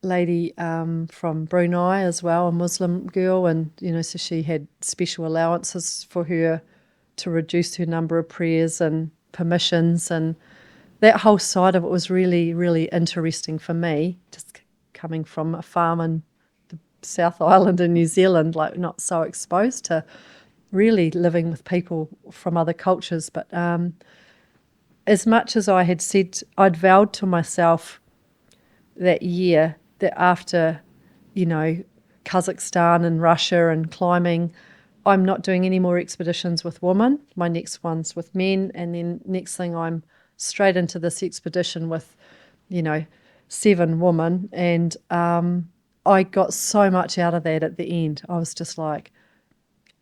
lady from Brunei as well, a Muslim girl, and so she had special allowances for her to reduce her number of prayers and permissions, and that whole side of it was really, really interesting for me, just coming from a farm in the South Island in New Zealand, like not so exposed to really living with people from other cultures. But as much as I had said, I'd vowed to myself that year that after, Kazakhstan and Russia and climbing, I'm not doing any more expeditions with women. My next one's with men, and then next thing I'm straight into this expedition with, 7 women. And I got so much out of that at the end. I was just like,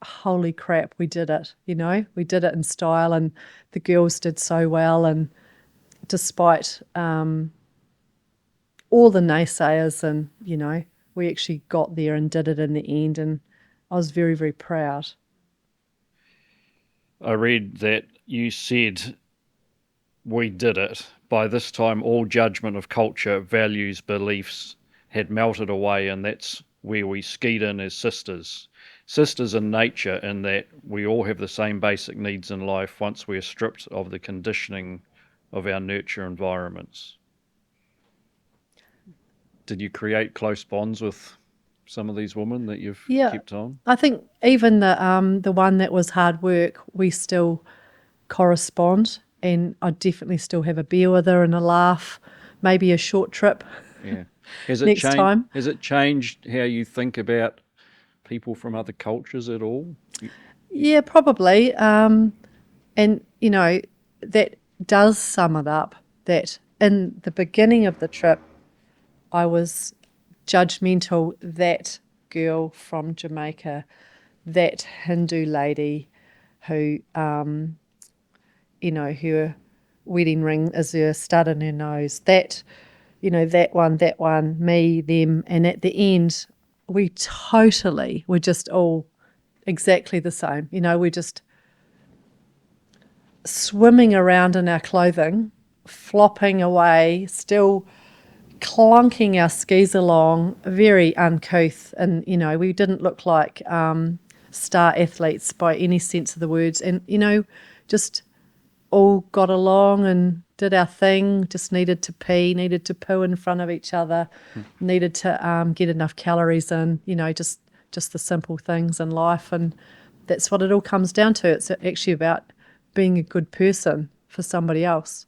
holy crap, we did it, we did it in style, and the girls did so well. And despite all the naysayers, and, we actually got there and did it in the end. And I was very, very proud. I read that you said, we did it. By this time, all judgment of culture, values, beliefs had melted away, and that's where we skied in as sisters. Sisters in nature, in that we all have the same basic needs in life once we are stripped of the conditioning of our nurture environments. Did you create close bonds with some of these women that you've kept on? I think even the one that was hard work, we still correspond, and I definitely still have a beer with her and a laugh, maybe a short trip. Yeah. Has it next time. Has it changed how you think about people from other cultures at all? Yeah, probably. And, that does sum it up, that in the beginning of the trip, I was judgmental, that girl from Jamaica, that Hindu lady who, her wedding ring is her stud in her nose, that one, me, them. And at the end, we're just all exactly the same. We're just swimming around in our clothing, flopping away, still clunking our skis along, very uncouth. And, we didn't look like star athletes by any sense of the words. And, just all got along and did our thing, just needed to pee, needed to poo in front of each other, needed to get enough calories in, just the simple things in life. And that's what it all comes down to. It's actually about being a good person for somebody else.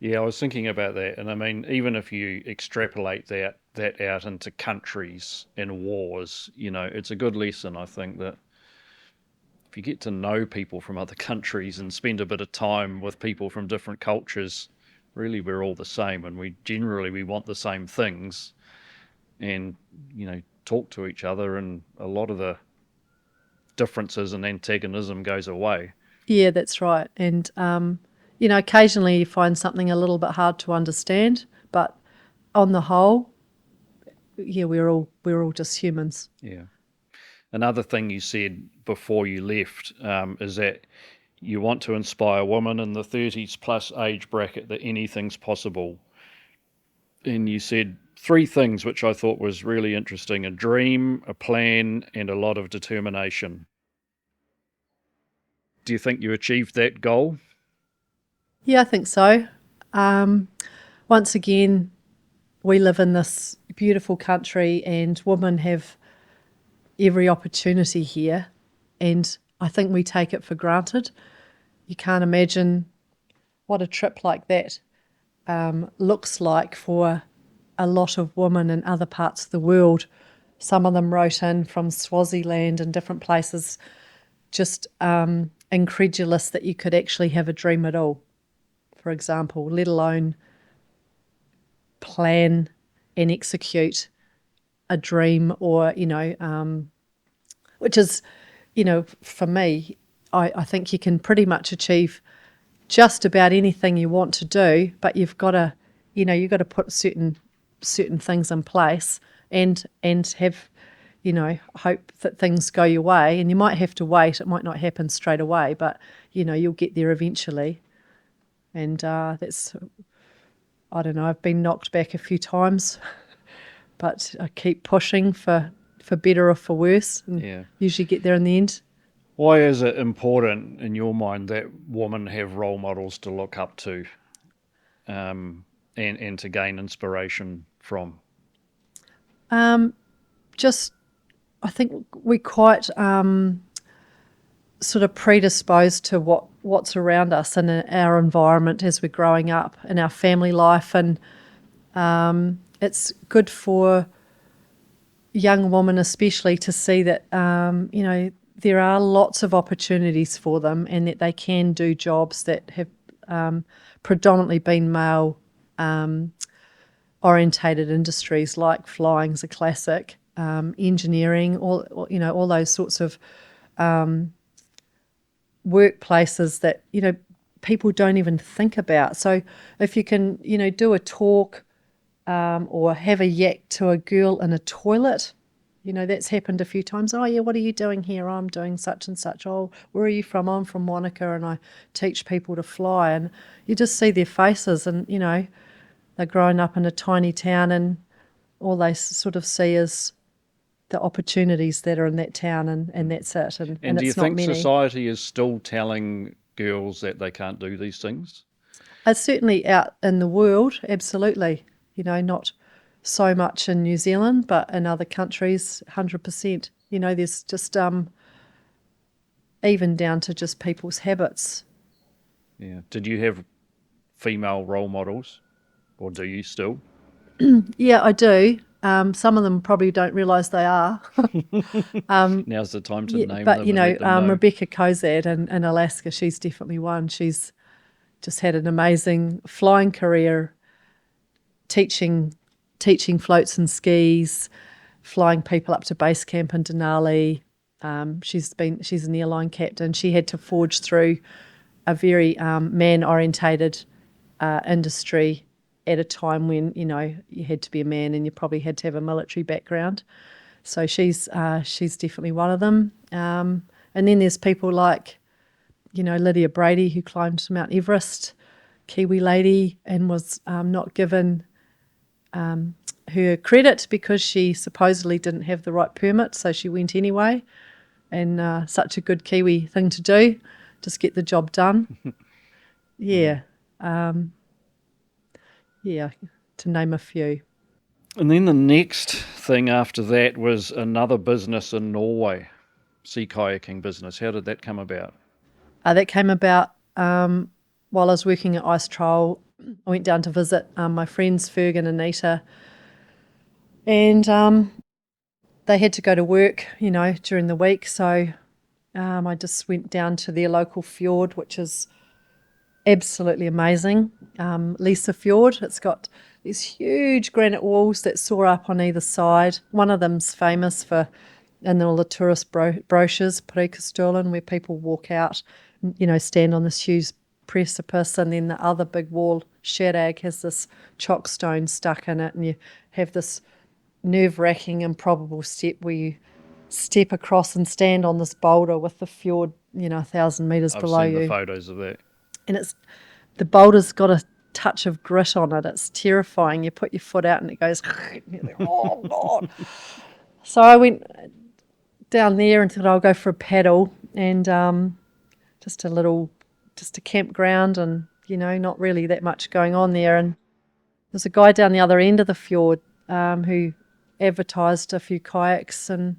Yeah, I was thinking about that. And I mean, even if you extrapolate that out into countries and wars, it's a good lesson, I think, that if you get to know people from other countries and spend a bit of time with people from different cultures, really we're all the same, and we want the same things, and talk to each other, and a lot of the differences and antagonism goes away. Yeah, that's right. And occasionally you find something a little bit hard to understand, but on the whole, yeah, we're all just humans. Yeah. Another thing you said before you left is that you want to inspire women in the 30s plus age bracket that anything's possible. And you said 3 things which I thought was really interesting: a dream, a plan, and a lot of determination. Do you think you achieved that goal? Yeah, I think so. Once again, we live in this beautiful country, and women have every opportunity here, and I think we take it for granted. You can't imagine what a trip like that looks like for a lot of women in other parts of the world. Some of them wrote in from Swaziland and different places, just incredulous that you could actually have a dream at all, for example, let alone plan and execute a dream, or, which is, for me, I think you can pretty much achieve just about anything you want to do, but you've got to, you've got to put certain things in place and have, hope that things go your way. And you might have to wait. It might not happen straight away, but, you'll get there eventually. And that's, I don't know, I've been knocked back a few times, but I keep pushing for better or for worse, and usually get there in the end. Why is it important in your mind that women have role models to look up to, and to gain inspiration from? Just, I think we're quite sort of predisposed to what's around us and our environment as we're growing up in our family life, and it's good for young women especially to see that there are lots of opportunities for them, and that they can do jobs that have predominantly been male orientated industries, like flying's a classic, engineering, all those sorts of workplaces that people don't even think about. So if you can do a talk or have a yak to a girl in a toilet, that's happened a few times. Oh yeah, what are you doing here? I'm doing such and such. Oh, where are you from? I'm from Wanaka, and I teach people to fly. And you just see their faces, and they're growing up in a tiny town, and all they sort of see is the opportunities that are in that town, and that's it. And do it's you not think many. Society is still telling girls that they can't do these things? It's certainly out in the world, absolutely. Not so much in New Zealand, but in other countries, 100%. There's just even down to just people's habits. Yeah. Did you have female role models, or do you still? Yeah, I do. Some of them probably don't realise they are. Now's the time to name but them. And let them know. Rebecca Kozad in Alaska, she's definitely one. She's just had an amazing flying career, teaching floats and skis, flying people up to base camp in Denali. She's an airline captain. She had to forge through a very man-orientated industry at a time when you had to be a man, and you probably had to have a military background. So she's definitely one of them. And then there's people like Lydia Brady, who climbed Mount Everest, Kiwi lady, and was not given her credit because she supposedly didn't have the right permit, so she went anyway. And such a good Kiwi thing to do, just get the job done. Yeah. Yeah, to name a few. And then the next thing after that was another business in Norway, sea kayaking business. How did that come about? That came about while I was working at Icetroll. I went down to visit my friends Ferg and Anita, and they had to go to work, during the week. So I just went down to their local fjord, which is absolutely amazing. Lisa Fjord. It's got these huge granite walls that soar up on either side. One of them's famous for, in all the tourist brochures, Preikestolen, where people walk out, stand on this huge precipice, and then the other big wall, Sherag, has this chalk stone stuck in it, and you have this nerve-wracking, improbable step where you step across and stand on this boulder with the fjord, 1,000 metres below you. I've seen the photos of that. And the boulder's got a touch of grit on it. It's terrifying. You put your foot out and it goes, and you're like, oh God. So I went down there and thought I'll go for a paddle, and just a campground, and not really that much going on there. And there's a guy down the other end of the fjord who advertised a few kayaks and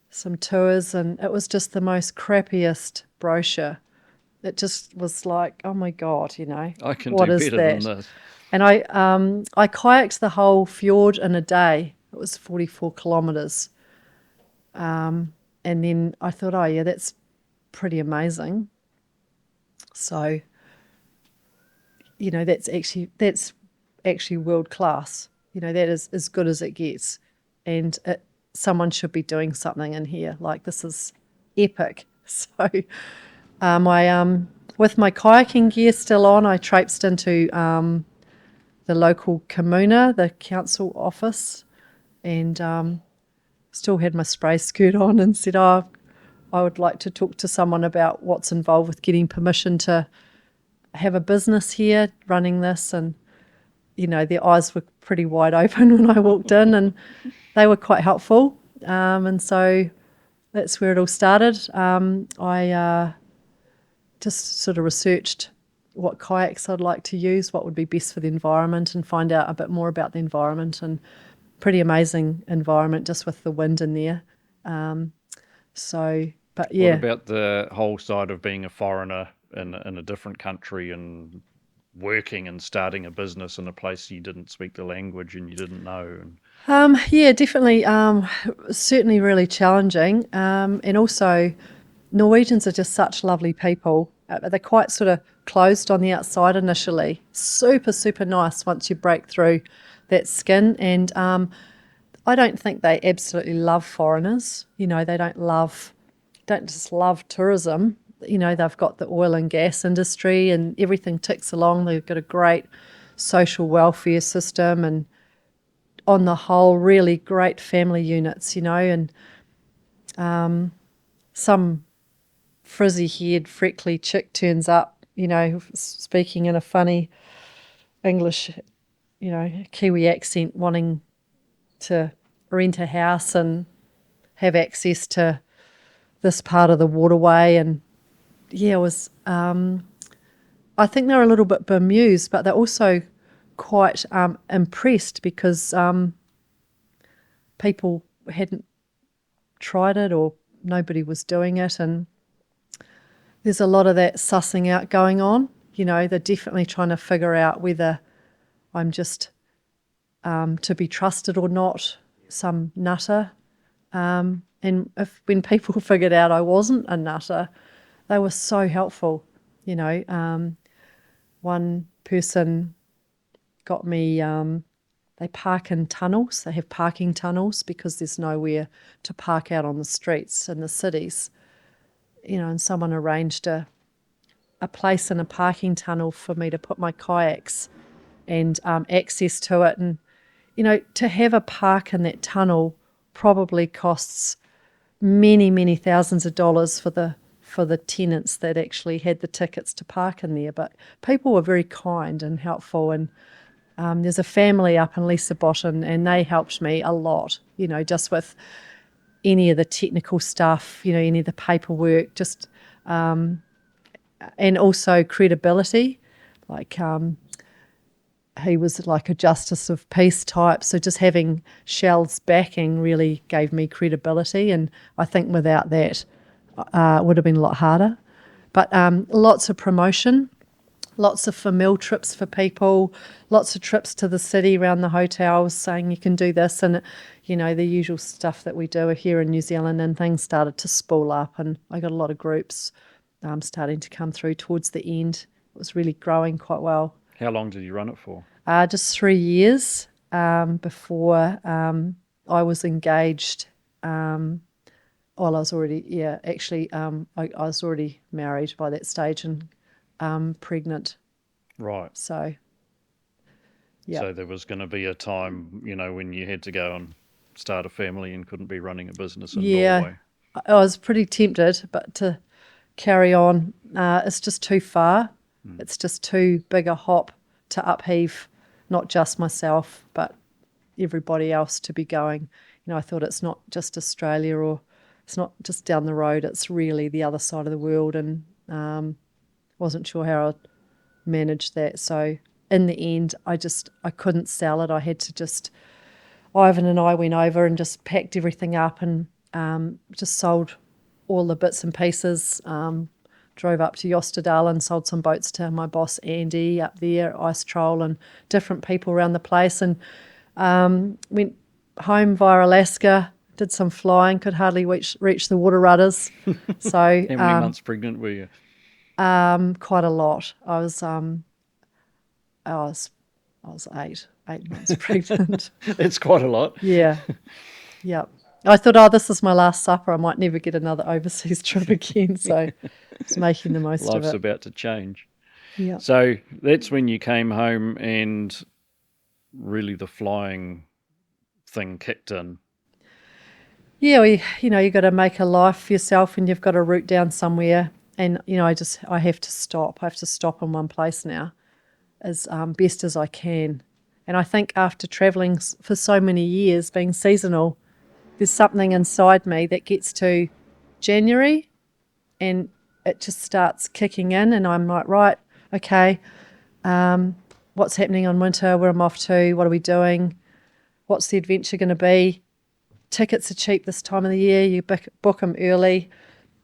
some tours, and it was just the most crappiest brochure It just was like, oh my God, I can what do is better that? than this. And I kayaked the whole fjord in a day. It was 44 kilometres. And then I thought, oh yeah, that's pretty amazing. So, that's actually world class. That is as good as it gets. And someone should be doing something in here. Like, this is epic. So with my kayaking gear still on, I traipsed into the local comuna, the council office, and still had my spray skirt on, and said, oh, I would like to talk to someone about what's involved with getting permission to have a business here running this. And, their eyes were pretty wide open when I walked in, and they were quite helpful. And so that's where it all started. I just sort of researched what kayaks I'd like to use, what would be best for the environment, and find out a bit more about the environment. And pretty amazing environment just with the wind in there. But yeah. What about the whole side of being a foreigner in a different country and working and starting a business in a place you didn't speak the language and you didn't know? Yeah, definitely. Certainly really challenging. And also, Norwegians are just such lovely people. They're quite sort of closed on the outside initially. Super, super nice once you break through that skin. And I don't think they absolutely love foreigners. They don't just love tourism. They've got the oil and gas industry and everything ticks along. They've got a great social welfare system and on the whole, really great family units, and some frizzy-haired, freckly chick turns up, speaking in a funny English, Kiwi accent, wanting to rent a house and have access to this part of the waterway. And yeah, it was, I think they're a little bit bemused, but they're also quite impressed because people hadn't tried it or nobody was doing it. And there's a lot of that sussing out going on. They're definitely trying to figure out whether I'm just to be trusted or not, some nutter. And when people figured out I wasn't a nutter, they were so helpful. One person got me, they park in tunnels. They have parking tunnels because there's nowhere to park out on the streets in the cities. And someone arranged a place in a parking tunnel for me to put my kayaks and access to it. And, to have a park in that tunnel probably costs many, many thousands of dollars for the tenants that actually had the tickets to park in there. But people were very kind and helpful. And there's a family up in Lisa Bottom, and they helped me a lot, just with any of the technical stuff, any of the paperwork, just and also credibility. Like he was like a justice of peace type, so just having Shell's backing really gave me credibility. And I think without that, it would have been a lot harder. But lots of promotion. Lots of famil trips for people, lots of trips to the city around the hotels saying you can do this, and the usual stuff that we do here in New Zealand. And things started to spool up, and I got a lot of groups starting to come through towards the end. It was really growing quite well. How long did you run it for? Just 3 years before I was engaged. Well, I was already, I was already married by that stage and pregnant. Right. So, yeah. So there was going to be a time, when you had to go and start a family and couldn't be running a business in Norway. I was pretty tempted, but to carry on, it's just too far. It's just too big a hop to upheave, not just myself, but everybody else to be going. I thought it's not just Australia, or it's not just down the road. It's really the other side of the world, and wasn't sure how I'd manage that. So in the end, I couldn't sell it. I had to just, Ivan and I went over and just packed everything up and just sold all the bits and pieces, drove up to Yosterdale and sold some boats to my boss Andy up there at Icetroll and different people around the place, and went home via Alaska, did some flying, could hardly reach the water rudders. So How many months pregnant were you? quite a lot. I was 8 months pregnant. It's quite a lot. Yeah. Yep. I thought, oh, this is my last supper. I might never get another overseas trip again. So I was making the most of Life's it. about to change. Yeah. So that's when you came home and really the flying thing kicked in. Yeah, you got to make a life for yourself, and you've got to root down somewhere. And I have to stop. I have to stop in one place now, as best as I can. And I think after travelling for so many years, being seasonal, there's something inside me that gets to January, and it just starts kicking in, and I'm like, right, okay, what's happening on winter? Where am I off to? What are we doing? What's the adventure going to be? Tickets are cheap this time of the year. You book them early,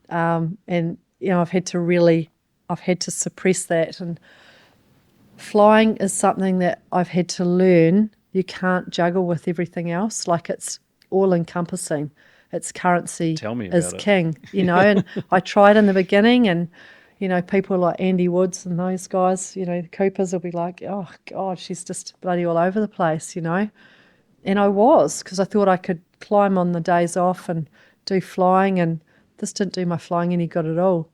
and I've had to suppress that. And flying is something that I've had to learn. You can't juggle with everything else. Like, it's all encompassing. It's currency is king, and I tried in the beginning, and people like Andy Woods and those guys, the Coopers will be like, oh God, she's just bloody all over the place, and I was, because I thought I could climb on the days off and do flying, and this didn't do my flying any good at all.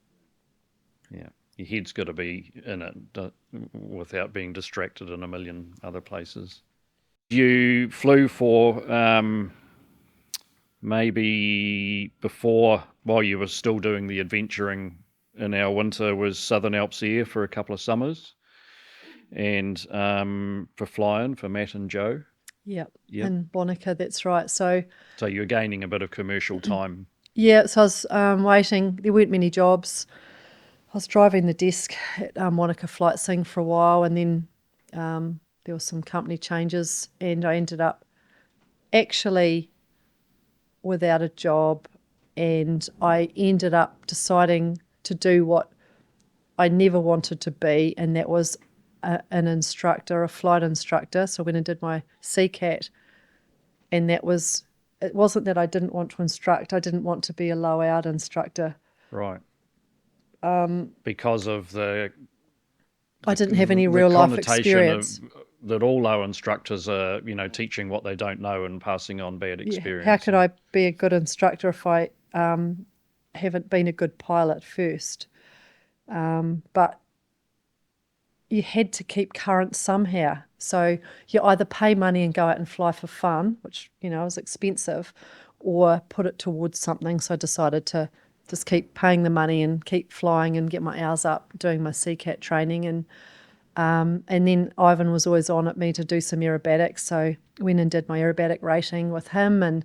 Yeah, your head's got to be in it without being distracted in a million other places. You flew for maybe before, while you were still doing the adventuring in our winter, was Southern Alps Air for a couple of summers, and for flying for Matt and Joe. Yep. And Bonica, that's right. So you're gaining a bit of commercial time. Yeah, so I was waiting. There weren't many jobs. I was driving the desk at Monica Flight Sing for a while, and then there were some company changes, and I ended up actually without a job, and I ended up deciding to do what I never wanted to be, and that was an instructor, a flight instructor. So I went and did my CCAT, and it wasn't that I didn't want to instruct, I didn't want to be a low-out instructor. Right. Because of I didn't have any real-life experience. That all low instructors are, teaching what they don't know and passing on bad experience. How could I be a good instructor if I haven't been a good pilot first? But you had to keep current somehow. So you either pay money and go out and fly for fun, which, was expensive, or put it towards something. So I decided to just keep paying the money and keep flying and get my hours up doing my CCAT training. And then Ivan was always on at me to do some aerobatics. So I went and did my aerobatic rating with him, and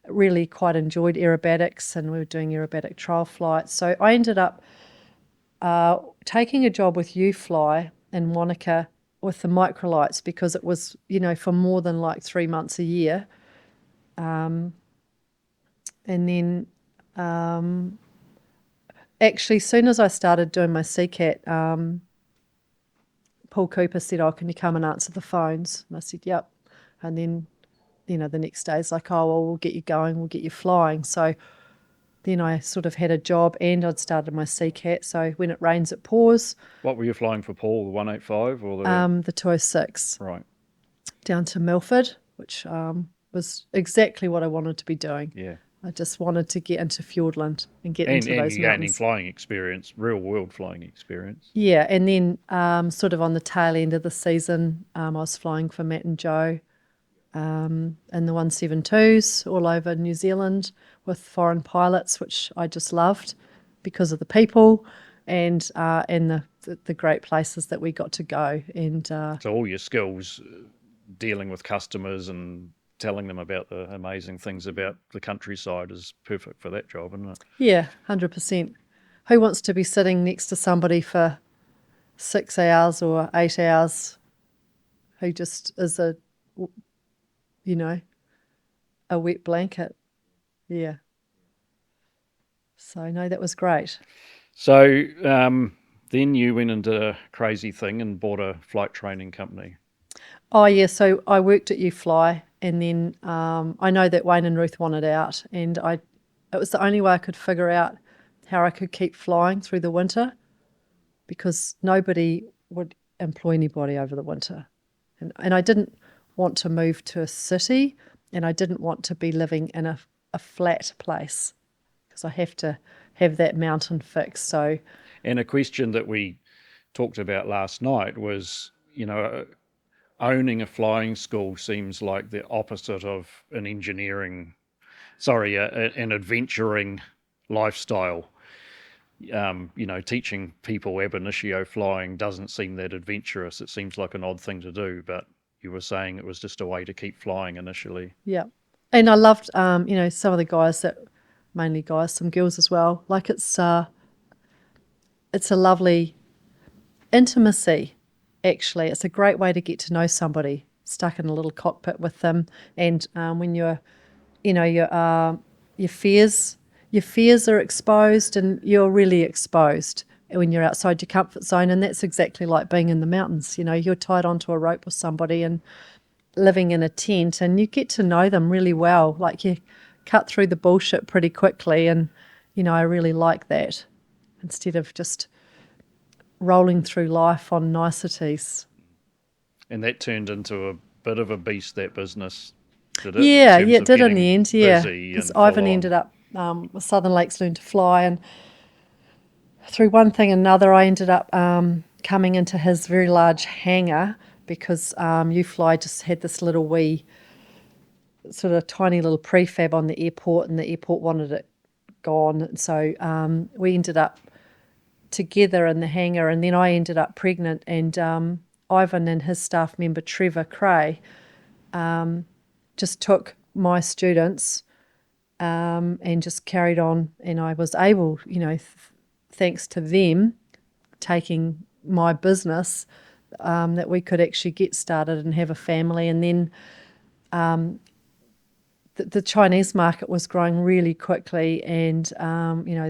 really quite enjoyed aerobatics, and we were doing aerobatic trial flights. So I ended up taking a job with UFly in Wanaka with the microlights, because it was, for more than like 3 months a year. And then actually, as soon as I started doing my CCAT, Paul Cooper said, oh, can you come and answer the phones? And I said, yep. And then, the next day it's like, oh, well, we'll get you going, we'll get you flying. So then I sort of had a job, and I'd started my CCAT. So when it rains, it pours. What were you flying for, Paul? The 185 or the 206? Right. Down to Milford, which was exactly what I wanted to be doing. Yeah. I just wanted to get into Fiordland and get into those and you're gaining mountains. flying experience, real world flying experience. Yeah, and then sort of on the tail end of the season, I was flying for Matt and Joe in the 172s all over New Zealand with foreign pilots, which I just loved because of the people and the great places that we got to go. And so all your skills dealing with customers and telling them about the amazing things about the countryside is perfect for that job, isn't it? Yeah, 100%. Who wants to be sitting next to somebody for 6 hours or 8 hours who just is a wet blanket? Yeah. So, no, that was great. So then you went into a crazy thing and bought a flight training company. Oh yeah, so I worked at UFly, and then I know that Wayne and Ruth wanted out, and it was the only way I could figure out how I could keep flying through the winter, because nobody would employ anybody over the winter, and I didn't want to move to a city, and I didn't want to be living in a flat place, because I have to have that mountain fix. So And a question that we talked about last night was, owning a flying school seems like the opposite of an an adventuring lifestyle. Teaching people ab initio flying doesn't seem that adventurous. It seems like an odd thing to do, but you were saying it was just a way to keep flying initially. yeah, and I loved some of the guys, that mainly guys, some girls as well. Like it's a lovely intimacy. Actually, it's a great way to get to know somebody, stuck in a little cockpit with them. And when you're, your fears are exposed, and you're really exposed when you're outside your comfort zone. And that's exactly like being in the mountains. You're tied onto a rope with somebody and living in a tent, and you get to know them really well. Like, you cut through the bullshit pretty quickly, and I really like that, instead of just rolling through life on niceties. And that turned into a bit of a beast, that business, did it? Yeah, yeah, it did in the end, yeah. Busy Because and Ivan full on. ended up with Southern Lakes Learn to Fly, and through one thing and another, I ended up coming into his very large hangar, because UFly just had this little wee, sort of tiny little prefab on the airport, and the airport wanted it gone. And so we ended up together in the hangar, and then I ended up pregnant, and Ivan and his staff member Trevor Cray just took my students and just carried on, and I was able, thanks to them taking my business, that we could actually get started and have a family. And then the Chinese market was growing really quickly, and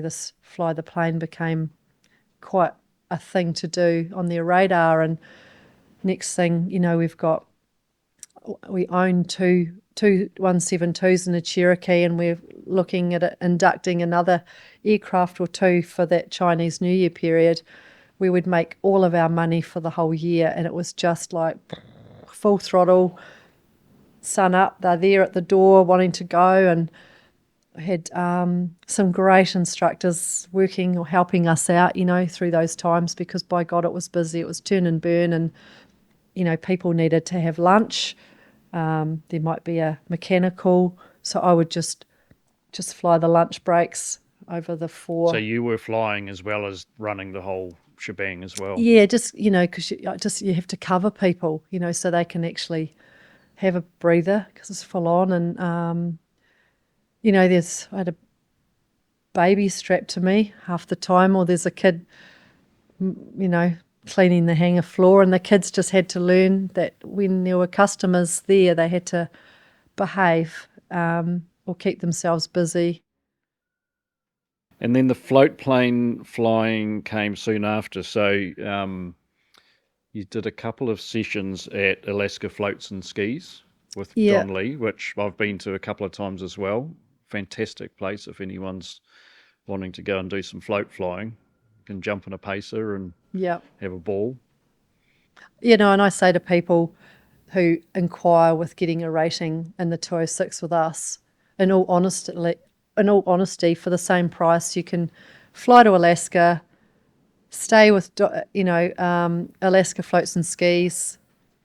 this fly the plane became quite a thing to do on their radar. And next thing we own two 172s and a Cherokee, and we're looking at inducting another aircraft or two for that Chinese New Year period. We would make all of our money for the whole year, and it was just like full throttle, sun up, they're there at the door wanting to go. And I had some great instructors working or helping us out, through those times, because by God, it was busy. It was turn and burn, and people needed to have lunch. There might be a mechanical, so I would just fly the lunch breaks over the 4. So you were flying as well as running the whole shebang as well. Yeah, just because you have to cover people, so they can actually have a breather, because it's full on. And I had a baby strapped to me half the time, or there's a kid, cleaning the hangar floor, and the kids just had to learn that when there were customers there, they had to behave or keep themselves busy. And then the float plane flying came soon after. So you did a couple of sessions at Alaska Floats and Skis with Don Lee, which I've been to a couple of times as well. Fantastic place if anyone's wanting to go and do some float flying. You can jump in a pacer and have a ball. And I say to people who inquire with getting a rating in the 206 with us, in all honesty, for the same price, you can fly to Alaska, stay with Alaska Floats and Skis,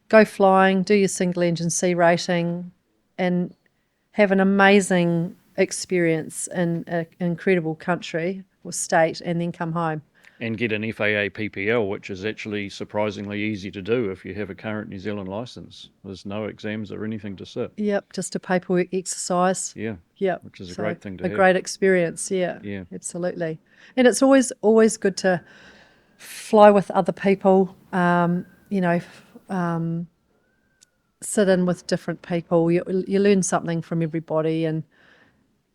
go flying, do your single engine C rating, and have an amazing experience in an incredible country or state, and then come home. And get an FAA PPL, which is actually surprisingly easy to do if you have a current New Zealand licence. There's no exams or anything to sit. Yep, just a paperwork exercise. Yeah. Yep. Which is a great thing to have. A great experience, yeah. Yeah. Absolutely. And it's always good to fly with other people, sit in with different people. You learn something from everybody, and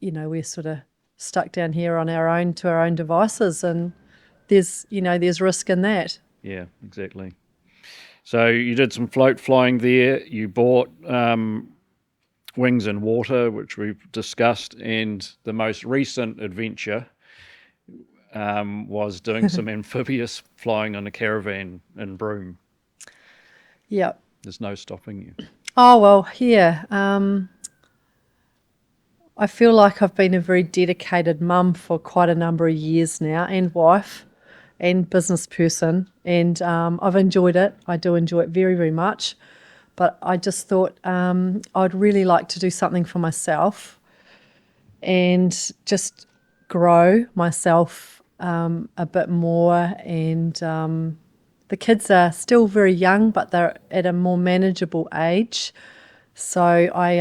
we're sort of stuck down here on our own to our own devices, and there's risk in that. Yeah, exactly. So you did some float flying there. You bought Wings in Water, which we've discussed, and the most recent adventure was doing some amphibious flying on a caravan in Broome. Yeah. There's no stopping you. Oh, well, yeah. I feel like I've been a very dedicated mum for quite a number of years now, and wife and business person, and I've enjoyed it. I do enjoy it very, very much. But I just thought I'd really like to do something for myself and just grow myself a bit more. And the kids are still very young, but they're at a more manageable age. So I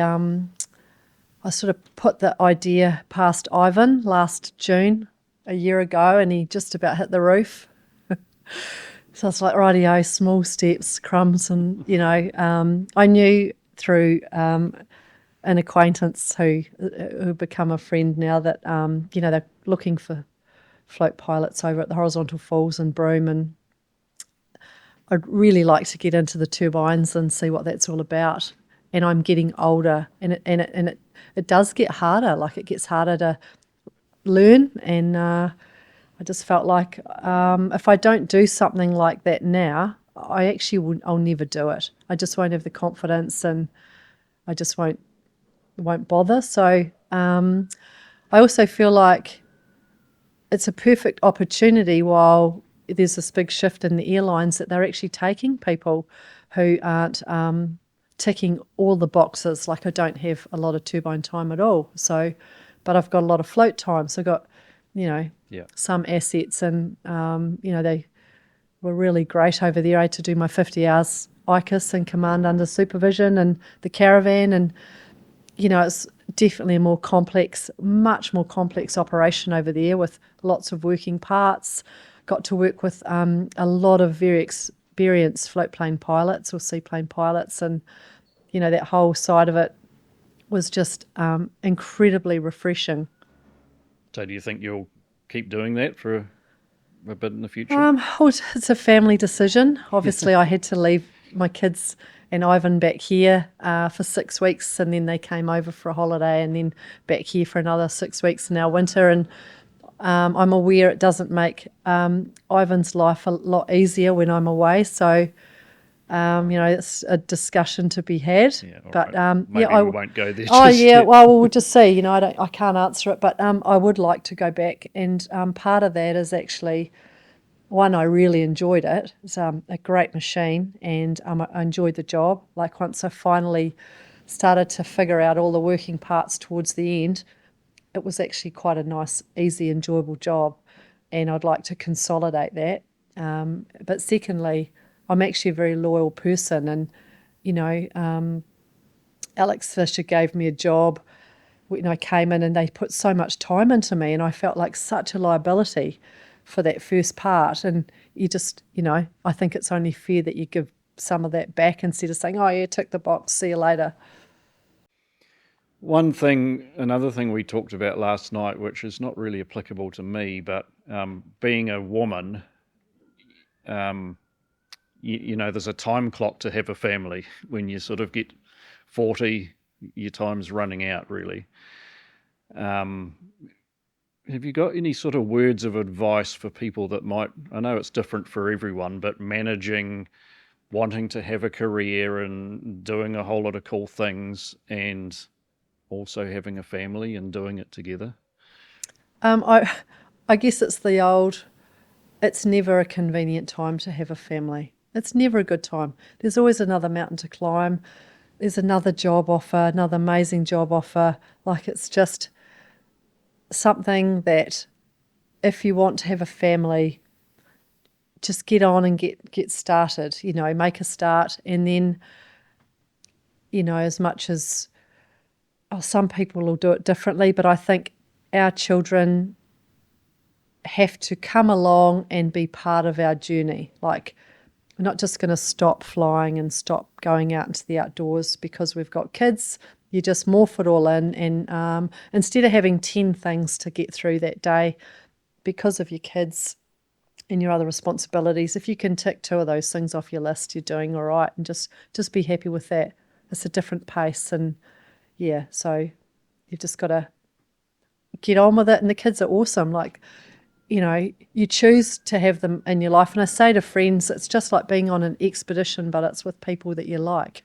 sort of put the idea past Ivan last June, a year ago, and he just about hit the roof. So it's like, rightio, small steps, crumbs, and, I knew through an acquaintance who become a friend now that, they're looking for float pilots over at the Horizontal Falls in Broome, and I'd really like to get into the turbines and see what that's all about. And I'm getting older, and it does get harder. Like, it gets harder to learn, and I just felt like if I don't do something like that now, I'll never do it. I just won't have the confidence, and I just won't bother. So I also feel like it's a perfect opportunity while there's this big shift in the airlines that they're actually taking people who aren't ticking all the boxes. Like, I don't have a lot of turbine time at all. So, but I've got a lot of float time. So I've got, some assets, and, they were really great over there. I had to do my 50 hours ICUS and command under supervision and the caravan, and, it's definitely a much more complex operation over there with lots of working parts. Got to work with a lot of very experienced floatplane pilots or seaplane pilots, and, that whole side of it was just incredibly refreshing. So do you think you'll keep doing that for a bit in the future? Well, it's a family decision. Obviously, I had to leave my kids and Ivan back here for 6 weeks, and then they came over for a holiday, and then back here for another 6 weeks in our winter. And I'm aware it doesn't make Ivan's life a lot easier when I'm away. So, it's a discussion to be had. Yeah, but right. Maybe we won't go there. Oh, yeah. Yet. Well, we'll just see. I can't answer it, but I would like to go back. And part of that is actually, one, I really enjoyed it. It's a great machine, and I enjoyed the job. Like, once I finally started to figure out all the working parts towards the end, it was actually quite a nice, easy, enjoyable job, and I'd like to consolidate that. But secondly, I'm actually a very loyal person, and, Alex Fisher gave me a job when I came in, and they put so much time into me, and I felt like such a liability for that first part. And you just, I think it's only fair that you give some of that back instead of saying, oh yeah, tick the box, see you later. Another thing we talked about last night, which is not really applicable to me, but being a woman, there's a time clock to have a family. When you sort of get 40, your time's running out, really. Have you got any sort of words of advice for people that might, I know it's different for everyone, but managing, wanting to have a career and doing a whole lot of cool things, and also having a family and doing it together? I guess it's the old, it's never a convenient time to have a family. It's never a good time. There's always another mountain to climb. There's another job offer, another amazing job offer. Like, it's just something that, if you want to have a family, just get on and get started, make a start. And then, as much as some people will do it differently, but I think our children have to come along and be part of our journey. Like, we're not just going to stop flying and stop going out into the outdoors because we've got kids. You just morph it all in, and instead of having 10 things to get through that day, because of your kids, and your other responsibilities. If you can tick 2 of those things off your list, you're doing all right, and just be happy with that. It's a different pace, and yeah, so you've just got to get on with it. And the kids are awesome. Like, you choose to have them in your life. And I say to friends, it's just like being on an expedition, but it's with people that you like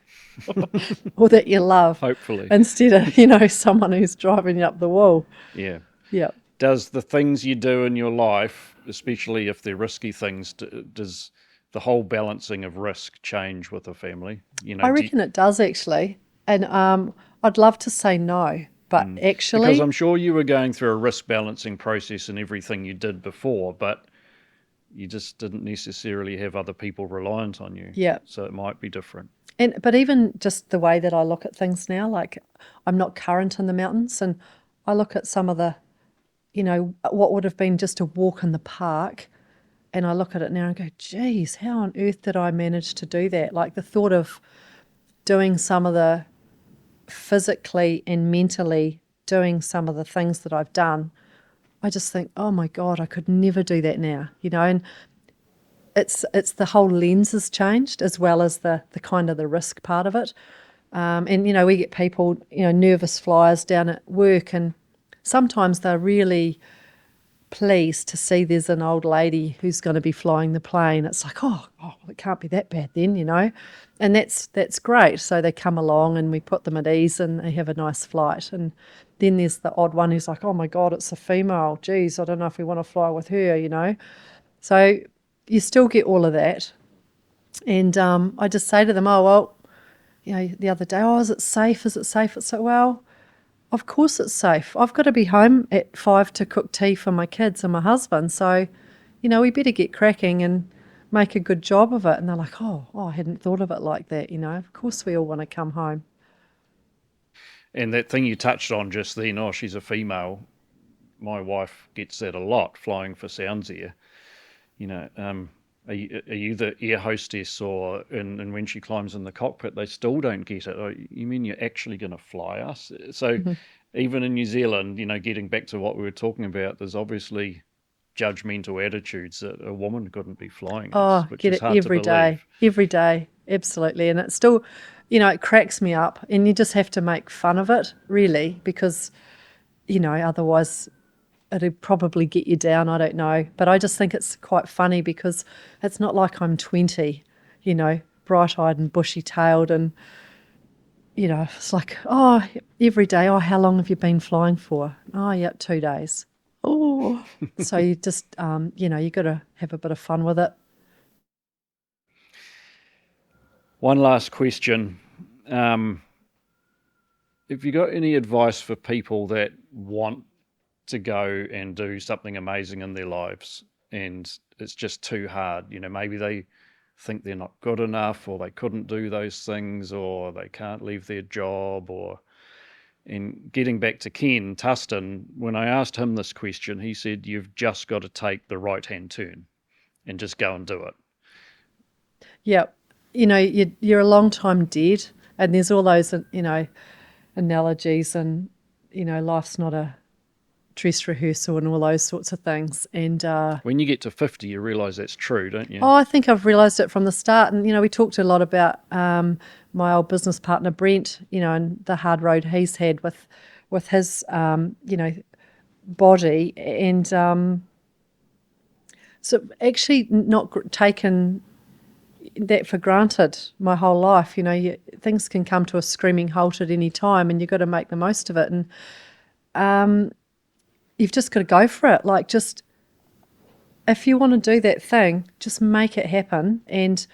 or that you love. Hopefully. Instead of, someone who's driving you up the wall. Yeah. Yeah. Does the things you do in your life, especially if they're risky things, does the whole balancing of risk change with a family? I reckon it does, actually. And I'd love to say no. But actually... Because I'm sure you were going through a risk balancing process in everything you did before, but you just didn't necessarily have other people reliant on you. Yeah. So it might be different. But even just the way that I look at things now, like I'm not current in the mountains, and I look at some of the, what would have been just a walk in the park, and I look at it now and go, geez, how on earth did I manage to do that? Like the thought of doing some of the physically and mentally doing some of the things that I've done, I just think, oh my God, I could never do that now, and it's the whole lens has changed, as well as the kind of the risk part of it. And we get people, nervous flyers down at work, and sometimes they're really pleased to see there's an old lady who's going to be flying the plane. It's like, oh, it can't be that bad then, and that's great. So they come along and we put them at ease and they have a nice flight. And then there's the odd one who's like, oh my God, it's a female. Geez, I don't know if we want to fly with her, So you still get all of that. And I just say to them, oh, well, the other day, oh, is it safe? Is it safe? It's like, well, of course it's safe. I've got to be home at 5 to cook tea for my kids and my husband. So, we better get cracking and make a good job of it. And they're like, oh, I hadn't thought of it like that, Of course we all want to come home. And that thing you touched on just then, oh, she's a female. My wife gets that a lot, flying for Sounds Air. Are you the air hostess, or and when she climbs in the cockpit, they still don't get it? Oh, you mean you're actually going to fly us? So even in New Zealand, getting back to what we were talking about, there's obviously judgmental attitudes that a woman couldn't be flying us, which is hard to believe. Every day, absolutely. And it's still, it cracks me up, and you just have to make fun of it, really, because, otherwise it'd probably get you down, I don't know. But I just think it's quite funny because it's not like I'm 20, bright-eyed and bushy-tailed, and, it's like, oh, every day, oh, how long have you been flying for? Oh, yeah, 2 days. Oh, so you just, you got to have a bit of fun with it. One last question. Have you got any advice for people that want to go and do something amazing in their lives and it's just too hard? Maybe they think they're not good enough, or they couldn't do those things, or they can't leave their job, and getting back to Ken Tustin, when I asked him this question, he said, you've just got to take the right-hand turn and just go and do it. Yeah. You're a long time dead, and there's all those, analogies, and, life's not a dress rehearsal and all those sorts of things. And when you get to 50, you realise that's true, don't you? Oh, I think I've realised it from the start. And, we talked a lot about my old business partner, Brent, and the hard road he's had with his, body. And so actually not taken that for granted my whole life. Things can come to a screaming halt at any time, and you've got to make the most of it. And you've just got to go for it. Like, just, if you want to do that thing, just make it happen. And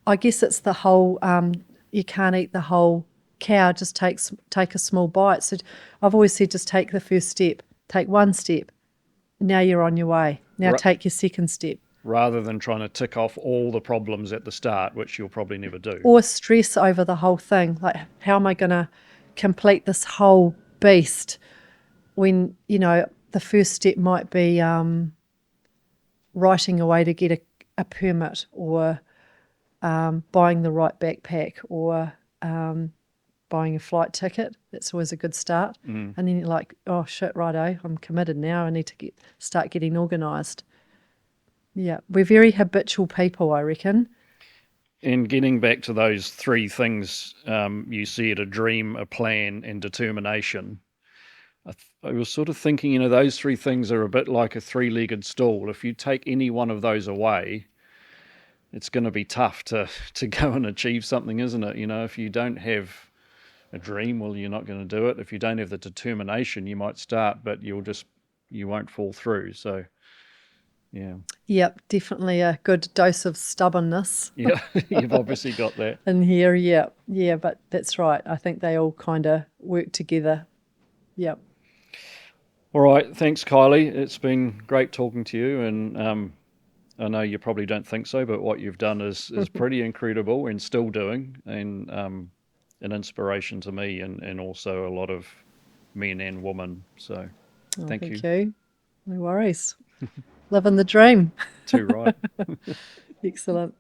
I guess it's the whole, you can't eat the whole cow, just take a small bite. So I've always said, just take the first step, take one step. Now you're on your way. Now take your second step. Rather than trying to tick off all the problems at the start, which you'll probably never do. Or stress over the whole thing. Like, how am I going to complete this whole beast when, the first step might be writing a way to get a permit, or buying the right backpack, or buying a flight ticket. That's always a good start. And then you're like, oh shit, righto, I'm committed now. I need to start getting organised. Yeah. We're very habitual people, I reckon. And getting back to those three things, you said a dream, a plan, and determination. I was sort of thinking, those three things are a bit like a three-legged stool. If you take any one of those away, it's going to be tough to go and achieve something, isn't it? If you don't have a dream, well, you're not going to do it. If you don't have the determination, you might start, but you won't fall through. So, yeah. Yep, definitely a good dose of stubbornness Yeah, you've obviously got that. in here. Yeah, yeah, but that's right. I think they all kind of work together. Yep. All right, thanks, Kylie. It's been great talking to you, and I know you probably don't think so, but what you've done is pretty incredible and still doing, and an inspiration to me and also a lot of men and women. So Oh, thank thank you. you. No worries. Living the dream. Too right. Excellent.